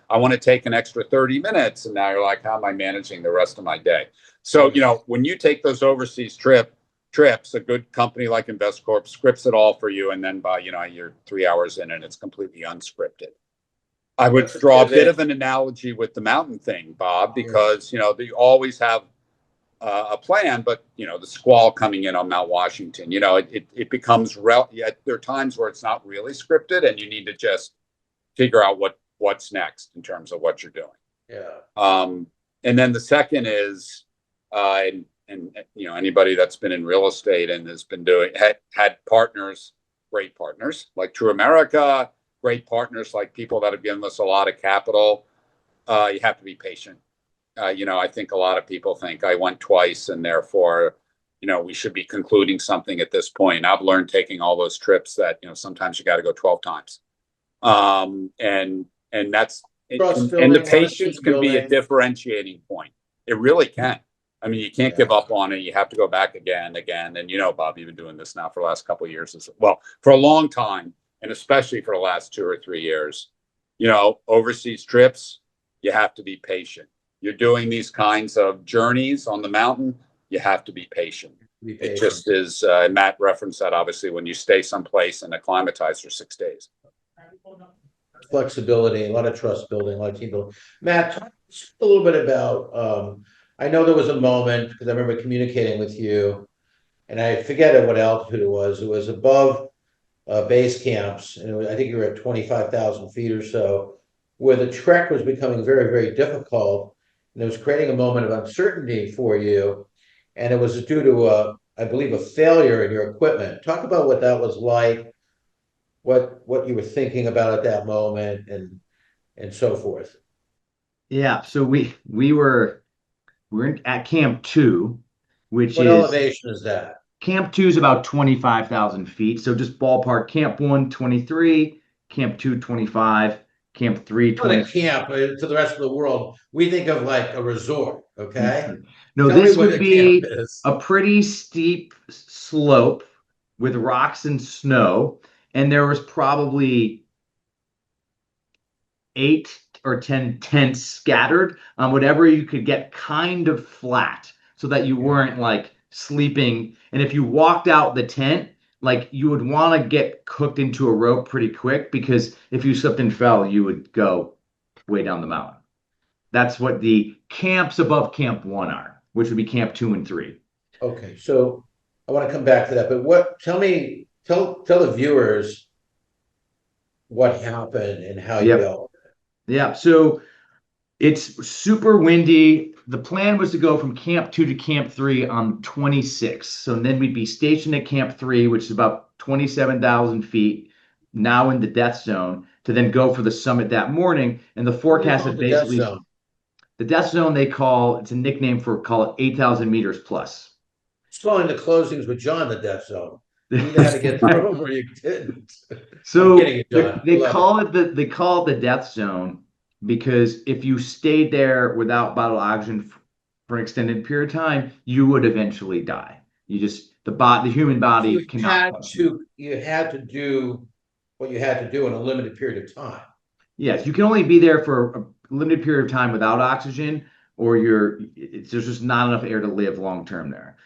I want to take an extra 30 minutes. And now you're like, how am I managing the rest of my day? So, when you take those overseas trips, a good company like InvestCorp scripts it all for you. And then by, you're 3 hours in and it's completely unscripted. I would draw a bit of an analogy with the mountain thing, Bob, because, they always have a plan, but, the squall coming in on Mount Washington, it becomes there are times where it's not really scripted and you need to just figure out what's next in terms of what you're doing. Yeah. And then the second is, and anybody that's been in real estate and has been had partners, great partners like True America, great partners like people that have given us a lot of capital. You have to be patient. I think a lot of people think I went twice and therefore, we should be concluding something at this point. I've learned taking all those trips that, sometimes you got to go 12 times. And that's, and the patience can be a differentiating point. It really can. I mean, you can't give up on it. You have to go back again. And, Bob, you've been doing this now for the last couple of years as well, for a long time, and especially for the last 2 or 3 years, overseas trips, you have to be patient. You're doing these kinds of journeys on the mountain, you have to be patient. It just is, Matt referenced that, obviously, when you stay someplace and acclimatize for 6 days. Flexibility, a lot of trust building, a lot of team building. Matt, talk a little bit about, I know there was a moment, because I remember communicating with you, and I forget at what altitude it was. It was above base camps, and I think you were at 25,000 feet or so, where the trek was becoming very, very difficult, and it was creating a moment of uncertainty for you, and it was due to I believe, a failure in your equipment. Talk about what that was like, what you were thinking about at that moment, and so forth. Yeah, so we were at Camp 2, which What is elevation is that? Camp 2 is about 25,000 feet. So just ballpark Camp 1, 23, Camp 2, 25, Camp 3, Not a 20. camp, to the rest of the world, we think of like a resort, okay? No, Tell me this what would a camp be is. a pretty steep slope with rocks and snow. And there was probably 8 or 10 tents scattered on whatever you could get kind of flat so that you weren't like sleeping. And if you walked out the tent, like you would want to get hooked into a rope pretty quick because if you slipped and fell, you would go way down the mountain. That's what the camps above Camp 1 are, which would be Camp 2 and 3. Okay, so I want to come back to that, but tell the viewers what happened and how you Yep. dealt. Yeah. So it's super windy. The plan was to go from Camp 2 to Camp 3 on 26. So then we'd be stationed at Camp 3, which is about 27,000 feet, now in the death zone, to then go for the summit that morning. And the What do they forecast call is it, the death basically zone? the death zone it's a nickname for, call it 8,000 meters plus. It's calling the closings with John the death zone. You either had to get through them or you didn't. I'm So kidding, John. they Love it. call it they call it the death zone because if you stayed there without bottled oxygen for an extended period of time, you would eventually die. You just the human body cannot function. You had to do what you had to do in a limited period of time. Yes, you can only be there for a limited period of time without oxygen, or there's just not enough air to live long term there.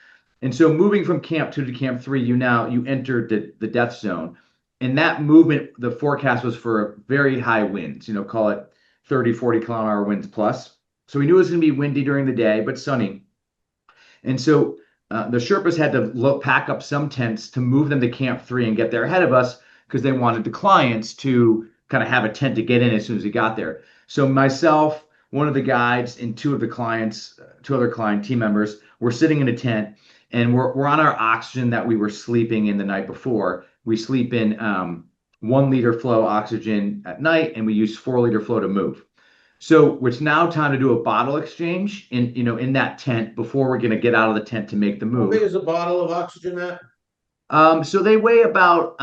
And so moving from Camp 2 to Camp 3, you entered the death zone. And that movement, the forecast was for very high winds, call it 30, 40 km/h winds plus. So we knew it was going to be windy during the day, but sunny. And so the Sherpas had to pack up some tents to move them to Camp 3 and get there ahead of us because they wanted the clients to kind of have a tent to get in as soon as we got there. So myself, one of the guides, and two other client team members, were sitting in a tent, and we're on our oxygen that we were sleeping in the night before. We sleep in 1 liter flow oxygen at night, and we use 4 liter flow to move. So it's now time to do a bottle exchange in that tent before we're going to get out of the tent to make the How big move. is a bottle of oxygen at? So they weigh about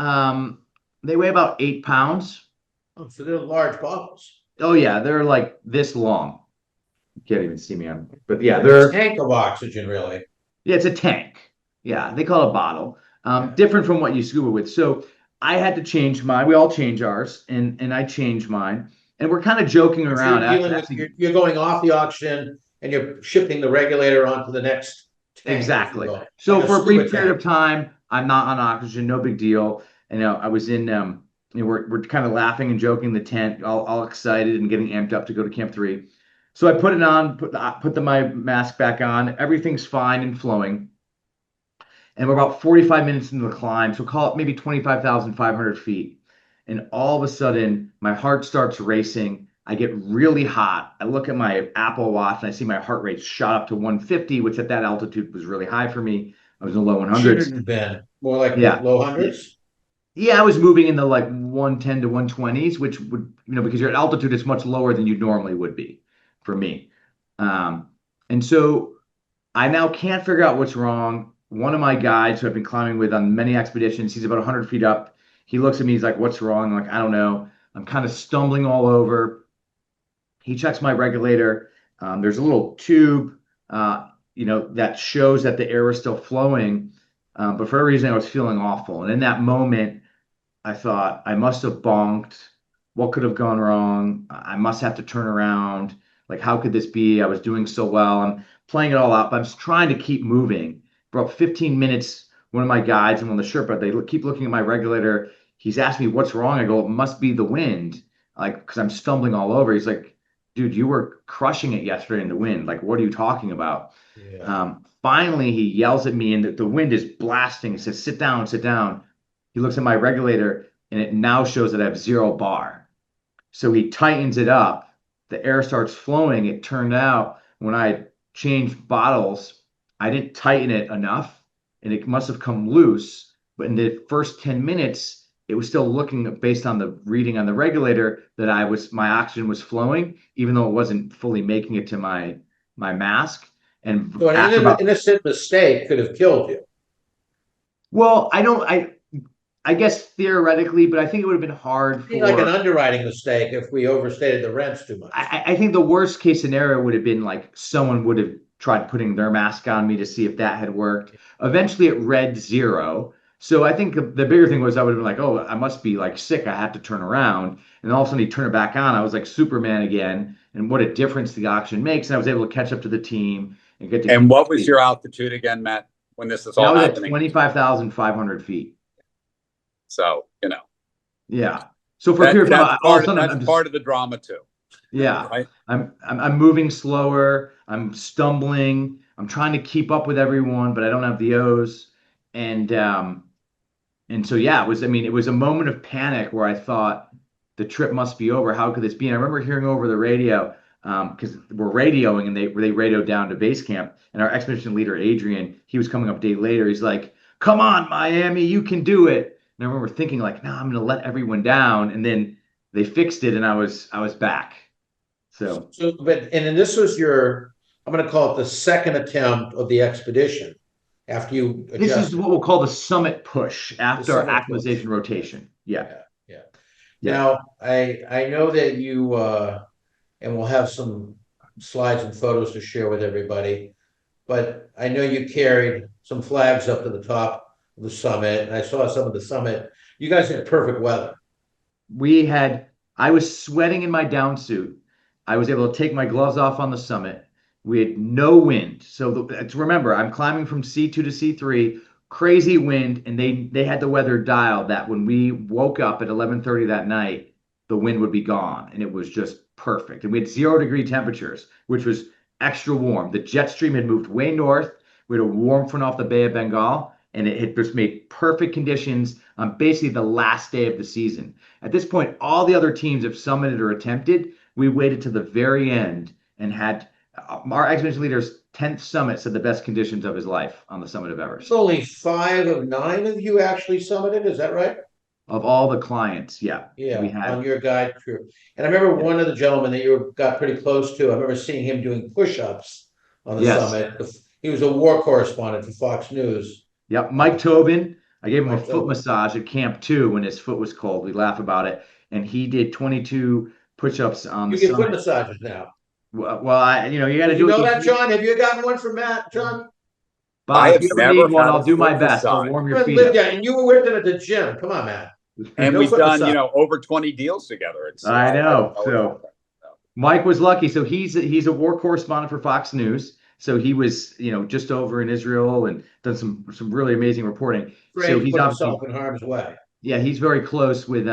8 pounds. Oh, so they're large bottles. Oh yeah, they're like this long. You can't even see me on, but yeah, A tank of oxygen, really. yeah, it's a tank. Yeah, they call it a bottle. Yeah. Different from what you scuba with. So I had to change mine. We all change ours, and I changed mine. And we're kind of joking So around. you're going off the oxygen and you're shifting the regulator onto the next tank. Exactly. So Like a for a brief scuba period tank. of time, I'm not on oxygen, no big deal. And I was in, we're kind of laughing and joking in the tent, all excited and getting amped up to go to Camp 3. So I put it on, my mask back on. Everything's fine and flowing. And we're about 45 minutes into the climb, so call it maybe 25,500 feet. And all of a sudden, my heart starts racing. I get really hot. I look at my Apple Watch and I see my heart rate shot up to 150, which at that altitude was really high for me. I was in the low 100s. Shouldn't have been more like Yeah. low hundreds. Yeah, I was moving in the like 110 to 120s, which would, because you're at altitude, it's much lower than you normally would be for me. And so I now can't figure out what's wrong. One of my guides who I've been climbing with on many expeditions, he's about 100 feet up. He looks at me, he's like, "What's wrong?" I'm like, "I don't know. I'm kind of stumbling all over." He checks my regulator. There's a little tube, that shows that the air is still flowing. But for a reason, I was feeling awful. And in that moment, I thought, I must have bonked. What could have gone wrong? I must have to turn around. Like, how could this be? I was doing so well. I'm playing it all out, but I'm just trying to keep moving. For about 15 minutes, one of my guides and one of the Sherpa, they keep looking at my regulator. He's asked me, "What's wrong?" I go, "It must be the wind." Like, because I'm stumbling all over. He's like, "Dude, you were crushing it yesterday in the wind. Like, what are you talking about?" Yeah. Finally, he yells at me, and the wind is blasting. He says, "Sit down, sit down." He looks at my regulator, and it now shows that I have 0 bar. So he tightens it up. The air starts flowing. It turned out when I changed bottles, I didn't tighten it enough, and it must have come loose. But in the first 10 minutes, it was still looking based on the reading on the regulator that my oxygen was flowing, even though it wasn't fully making it to my mask. And So after an about, innocent mistake could have killed you. well, I guess theoretically, but I think it would have been hard Be like an for. underwriting mistake if we overstated the rents too much. I think the worst case scenario would have been like someone would have tried putting their mask on me to see if that had worked. Eventually, it read 0. So I think the bigger thing was I would have been like, oh, I must be like sick. I have to turn around. And all of a sudden, he turned it back on. I was like Superman again. And what a difference the oxygen makes. And I was able to catch up to the team and get to And keep. what was your altitude again, Matt, when this is That all was at happening? 25,500 feet. So, Yeah. So for a period of time, all of a sudden, I'm that's just. part of the drama too, Yeah, right? I'm moving slower. I'm stumbling. I'm trying to keep up with everyone, but I don't have the O's. And and so yeah, it was. I mean, it was a moment of panic where I thought the trip must be over. How could this be? And I remember hearing over the radio because we're radioing, and they radioed down to base camp. And our expedition leader Adrian, he was coming up a day later. He's like, "Come on, Miami, you can do it." And I remember thinking like, "No, I'm going to let everyone down." And then they fixed it, and I was back. So But then this was your, I'm going to call it the second attempt of the expedition after you this is adjusted. what we'll call the summit push after our summit push. acclimatization rotation. Yeah. Yeah. Yeah. Now, I know that you, and we'll have some slides and photos to share with everybody, but I know you carried some flags up to the top of the summit, and I saw some of the summit. You guys had perfect weather. I was sweating in my down suit. I was able to take my gloves off on the summit. We had no wind. So remember, I'm climbing from C2 to C3, crazy wind, and they had the weather dialed that when we woke up at 11:30 that night, the wind would be gone, and it was just perfect. And we had 0-degree temperatures, which was extra warm. The jet stream had moved way north. We had a warm front off the Bay of Bengal, and it had just made perfect conditions on basically the last day of the season. At this point, all the other teams have summited or attempted. We waited to the very end and had our expedition leader's 10th summit said the best conditions of his life on the summit of Everest. It's only 5 of 9 of you actually summited, is that right? Of all the clients, yeah, we Yeah, had. on your guide crew. And I remember Yeah. one of the gentlemen that you got pretty close to, I remember seeing him doing push-ups on the Yes. summit. He was a war correspondent for Fox News. Yep. Mike Tobin. I gave him a Mike foot Tobin. massage at Camp 2 when his foot was cold. We laugh about it. And he did 22 push-ups on the You get foot summit. massages now. Well, you got to You do know it. that, John? Have you gotten one from Matt, John? I Bob, have if you ever never need one, had I'll a do my foot best. I'll massage. warm your feet up. Yeah, and you were with him at the gym. Come on, Matt. And No we've foot done, massage. over 20 deals together. It's I know. I So Mike was lucky. So he's a war correspondent for Fox News. So he was, just over in Israel and done some really amazing reporting. Great So to he's put obviously, himself in harm's way. yeah, he's very close with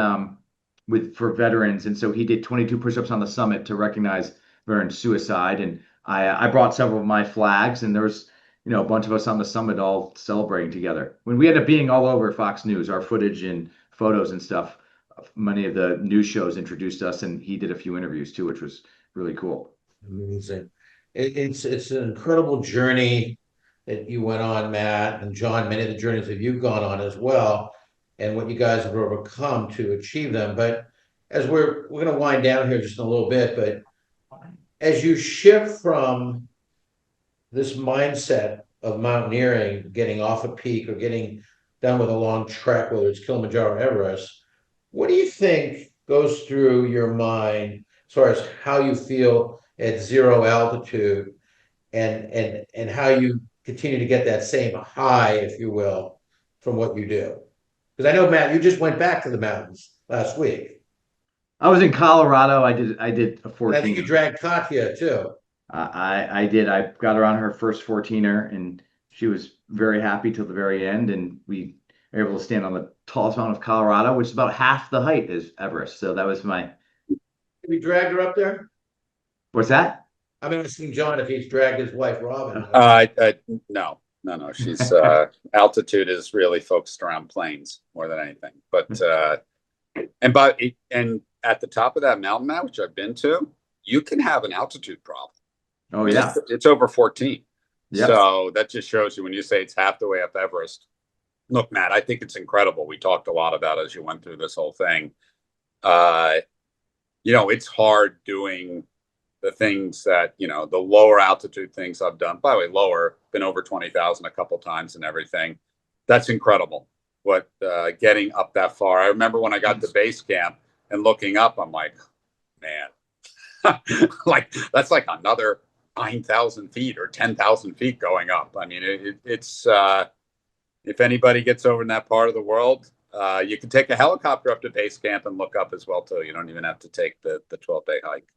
for veterans, and so he did 22 push-ups on the summit to recognize veteran suicide. And I brought several of my flags, and there was a bunch of us on the summit all celebrating together. When we ended up being all over Fox News, our footage and photos and stuff, many of the news shows introduced us, and he did a few interviews too, which was really cool. Amazing. It's an incredible journey that you went on, Matt and John. Many of the journeys that you've gone on as well, and what you guys have overcome to achieve them. But as we're going to wind down here just in a little bit, but as you shift from this mindset of mountaineering, getting off a peak or getting done with a long trek, whether it's Kilimanjaro or Everest, what do you think goes through your mind as far as how you feel at 0 altitude and how you continue to get that same high, if you will, from what you do? Because I know, Matt, you just went back to the mountains last week. I was in Colorado. I did a And I think 14. you dragged Katya too. I did. I got her on her first 14er, and she was very happy till the very end. And we were able to stand on the tallest mountain of Colorado, which is about half the height as Everest. So that was my. Have you dragged her up there? What's that? I'm asking John if he's dragged his wife Robin. No. She's altitude is really focused around planes more than anything. But and at the top of that mountain, Matt, which I've been to, you can have an altitude problem. Oh yeah, it's over 14. Yep. So that just shows you when you say it's half the way up Everest. Look, Matt, I think it's incredible. We talked a lot about it as you went through this whole thing. It's hard doing the things that, the lower altitude things I've done, by the way, lower, been over 20,000 a couple times and everything. That's incredible. What getting up that far. I remember when I got to base camp and looking up, I'm like, man, like that's like another 9,000 feet or 10,000 feet going up. I mean, it's if anybody gets over in that part of the world, you can take a helicopter up to base camp and look up as well too. You don't even have to take the 12-day hike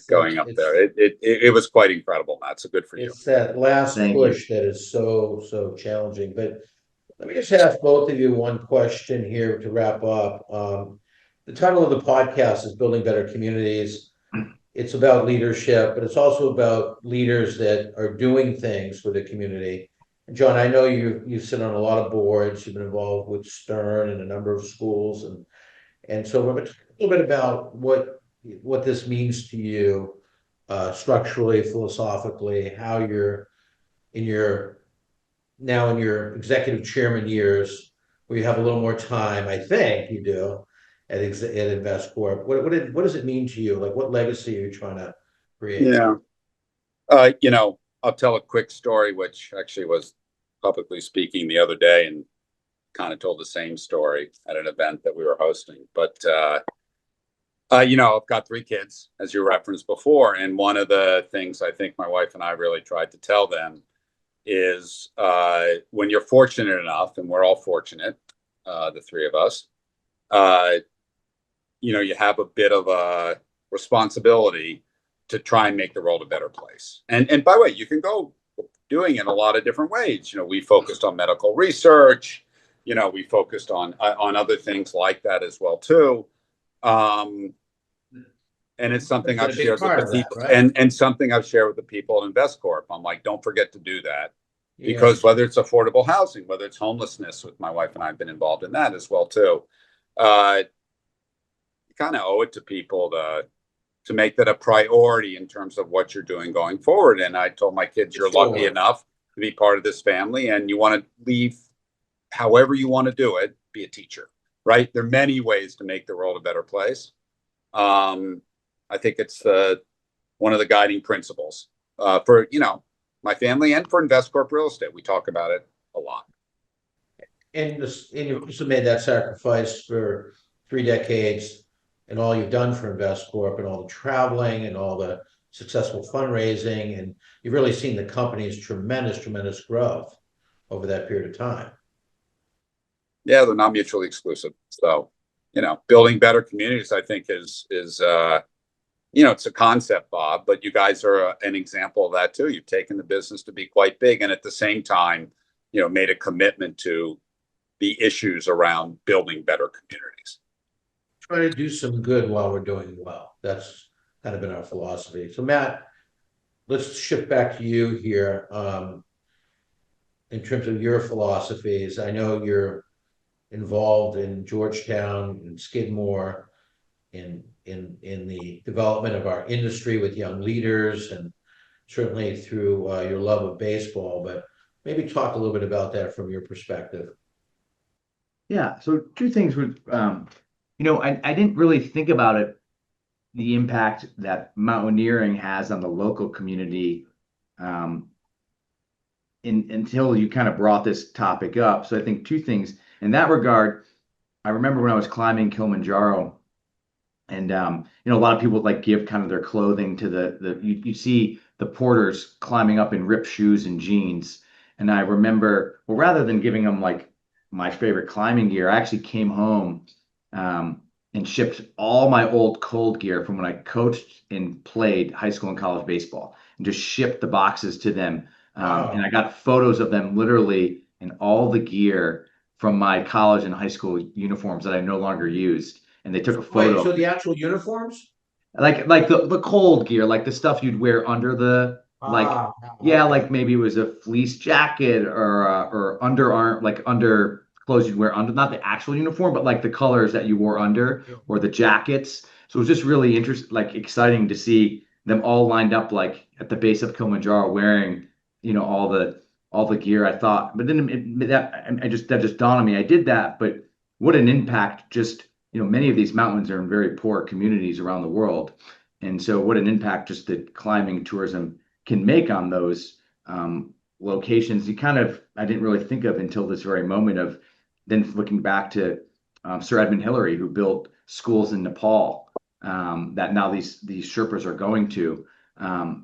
going up there. It was quite incredible, Matt. So good for you. It's that last Thank push that is so challenging. But let me just ask both of you one question here to wrap up. The title of the podcast is Building Better Communities. It's about leadership, but it's also about leaders that are doing things for the community. Jon, I know you sit on a lot of boards. You've been involved with Stern and a number of schools, and so we're going to talk a little bit about what this means to you, structurally, philosophically, how you're in your executive chairman years, where you have a little more time. I think you do at InvestCorp. What does it mean to you? Like, what legacy are you trying to create? Yeah. I'll tell a quick story, which actually was publicly speaking the other day, and kind of told the same story at an event that we were hosting. But, I've got 3 kids, as you referenced before. And one of the things I think my wife and I really tried to tell them is when you're fortunate enough, and we're all fortunate, the 3 of us, you have a bit of a responsibility to try and make the world a better place. And by the way, you can go doing it in a lot of different ways. We focused on medical research. We focused on other things like that as well too. And it's something I've shared with the people, right? and something I've shared with the people at InvestCorp. I'm like, don't forget to do that, because whether it's affordable housing, whether it's homelessness, with my wife and I have been involved in that as well too. You kind of owe it to people to make that a priority in terms of what you're doing going forward. And I told my kids, you're lucky enough to be part of this family, and you want to leave however you want to do it, be a teacher, right? There are many ways to make the world a better place. I think it's one of the guiding principles for, my family and for InvestCorp Real Estate. We talk about it a lot. And you also made that sacrifice for 3 decades, and all you've done for InvestCorp, and all the traveling and all the successful fundraising, and you've really seen the company's tremendous growth over that period of time. Yeah, they're not mutually exclusive. So, building better communities, I think is it's a concept, Bob, but you guys are an example of that too. You've taken the business to be quite big, and at the same time, made a commitment to the issues around building better communities. Try to do some good while we're doing well. That's kind of been our philosophy. So Matt, let's shift back to you here. In terms of your philosophies, I know you're involved in Georgetown and Skidmore in the development of our industry with young leaders, and certainly through your love of baseball, but maybe talk a little bit about that from your perspective. Yeah, so 2 things would, I didn't really think about it, the impact that mountaineering has on the local community until you kind of brought this topic up. So I think 2 things in that regard. I remember when I was climbing Kilimanjaro, and a lot of people give kind of their clothing to you see the porters climbing up in ripped shoes and jeans. And I remember, well, rather than giving them my favorite climbing gear, I actually came home and shipped all my old cold gear from when I coached and played high school and college baseball, and just shipped the boxes to them. And I got photos of them literally in all the gear from my college and high school uniforms that I no longer used. And they took a photo. Wait, so the actual uniforms? Like the cold gear, like the stuff you'd wear under the, maybe it was a fleece jacket or underarm, under clothes you'd wear under, not the actual uniform, but the colors that you wore under, or the jackets. So it was just really exciting to see them all lined up at the base of Kilimanjaro wearing, all the gear. I thought, but then that just dawned on me. I did that, but what an impact! Just many of these mountains are in very poor communities around the world, And so what an impact just the climbing tourism can make on those locations. I didn't really think of until this very moment of then looking back to Sir Edmund Hillary, who built schools in Nepal that now these Sherpas are going to.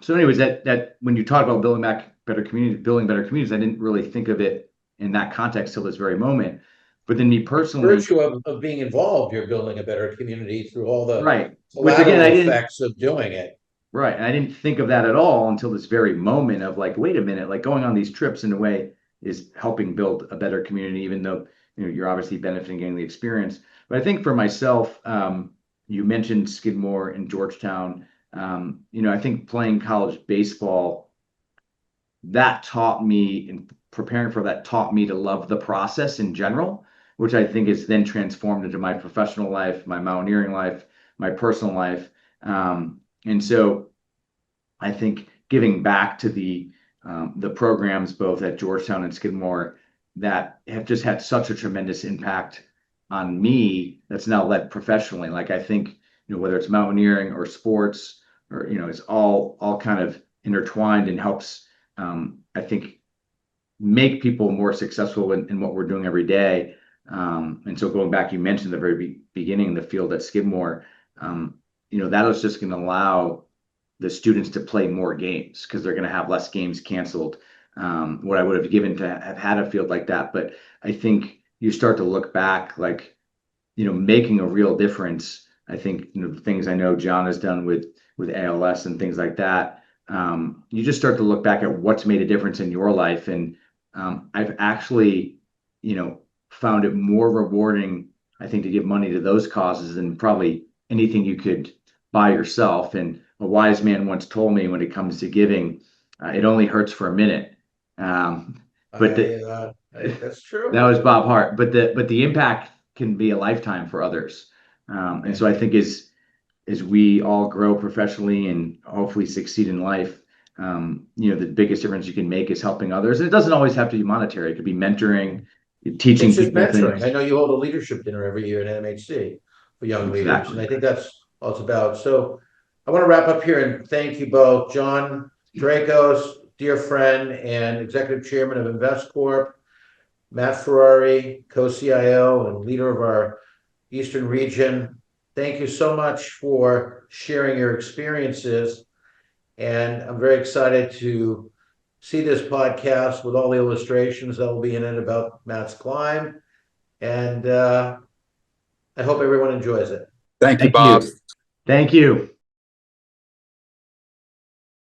So anyways, that when you talk about building better communities, I didn't really think of it in that context till this very moment. But then me personally, Virtue of being involved, you're building a better community through all the right, which collateral again, I didn't, effects of doing it. right, and I didn't think of that at all until this very moment of like, wait a minute, like going on these trips in a way is helping build a better community, even though you're obviously benefiting, getting the experience. But I think for myself, you mentioned Skidmore and Georgetown. I think playing college baseball, that taught me, and preparing for that taught me to love the process in general, which I think is then transformed into my professional life, my mountaineering life, my personal life. And so I think giving back to the programs both at Georgetown and Skidmore that have just had such a tremendous impact on me that's now led professionally. Like I think, whether it's mountaineering or sports or, it's all kind of intertwined and helps, I think, make people more successful in what we're doing every day. And so going back, you mentioned the very beginning, the field at Skidmore, that was just going to allow the students to play more games because they're going to have less games canceled. What I would have given to have had a field like that. But I think you start to look back, like, making a real difference. I think, the things I know Jon has done with ALS and things like that. You just start to look back at what's made a difference in your life. And I've actually, found it more rewarding, I think, to give money to those causes than probably anything you could buy yourself. And a wise man once told me, when it comes to giving, it only hurts for a minute. But That's true. that was Bob Hart. But the impact can be a lifetime for others. And so I think as we all grow professionally and hopefully succeed in life, the biggest difference you can make is helping others. And it doesn't always have to be monetary. It could be mentoring, teaching It's just people mentoring. things. I know you hold a leadership dinner every year at MHC for young leaders, and I think that's all it's about. So I want to wrap up here and thank you both, Jon Dracos, dear friend and executive chairman of InvestCorp, Matt Ferrari, co-CIO and leader of our Eastern region. Thank you so much for sharing your experiences. And I'm very excited to see this podcast with all the illustrations that will be in it about Matt's climb. And I hope everyone enjoys it. Thank you, Bob. Thank you.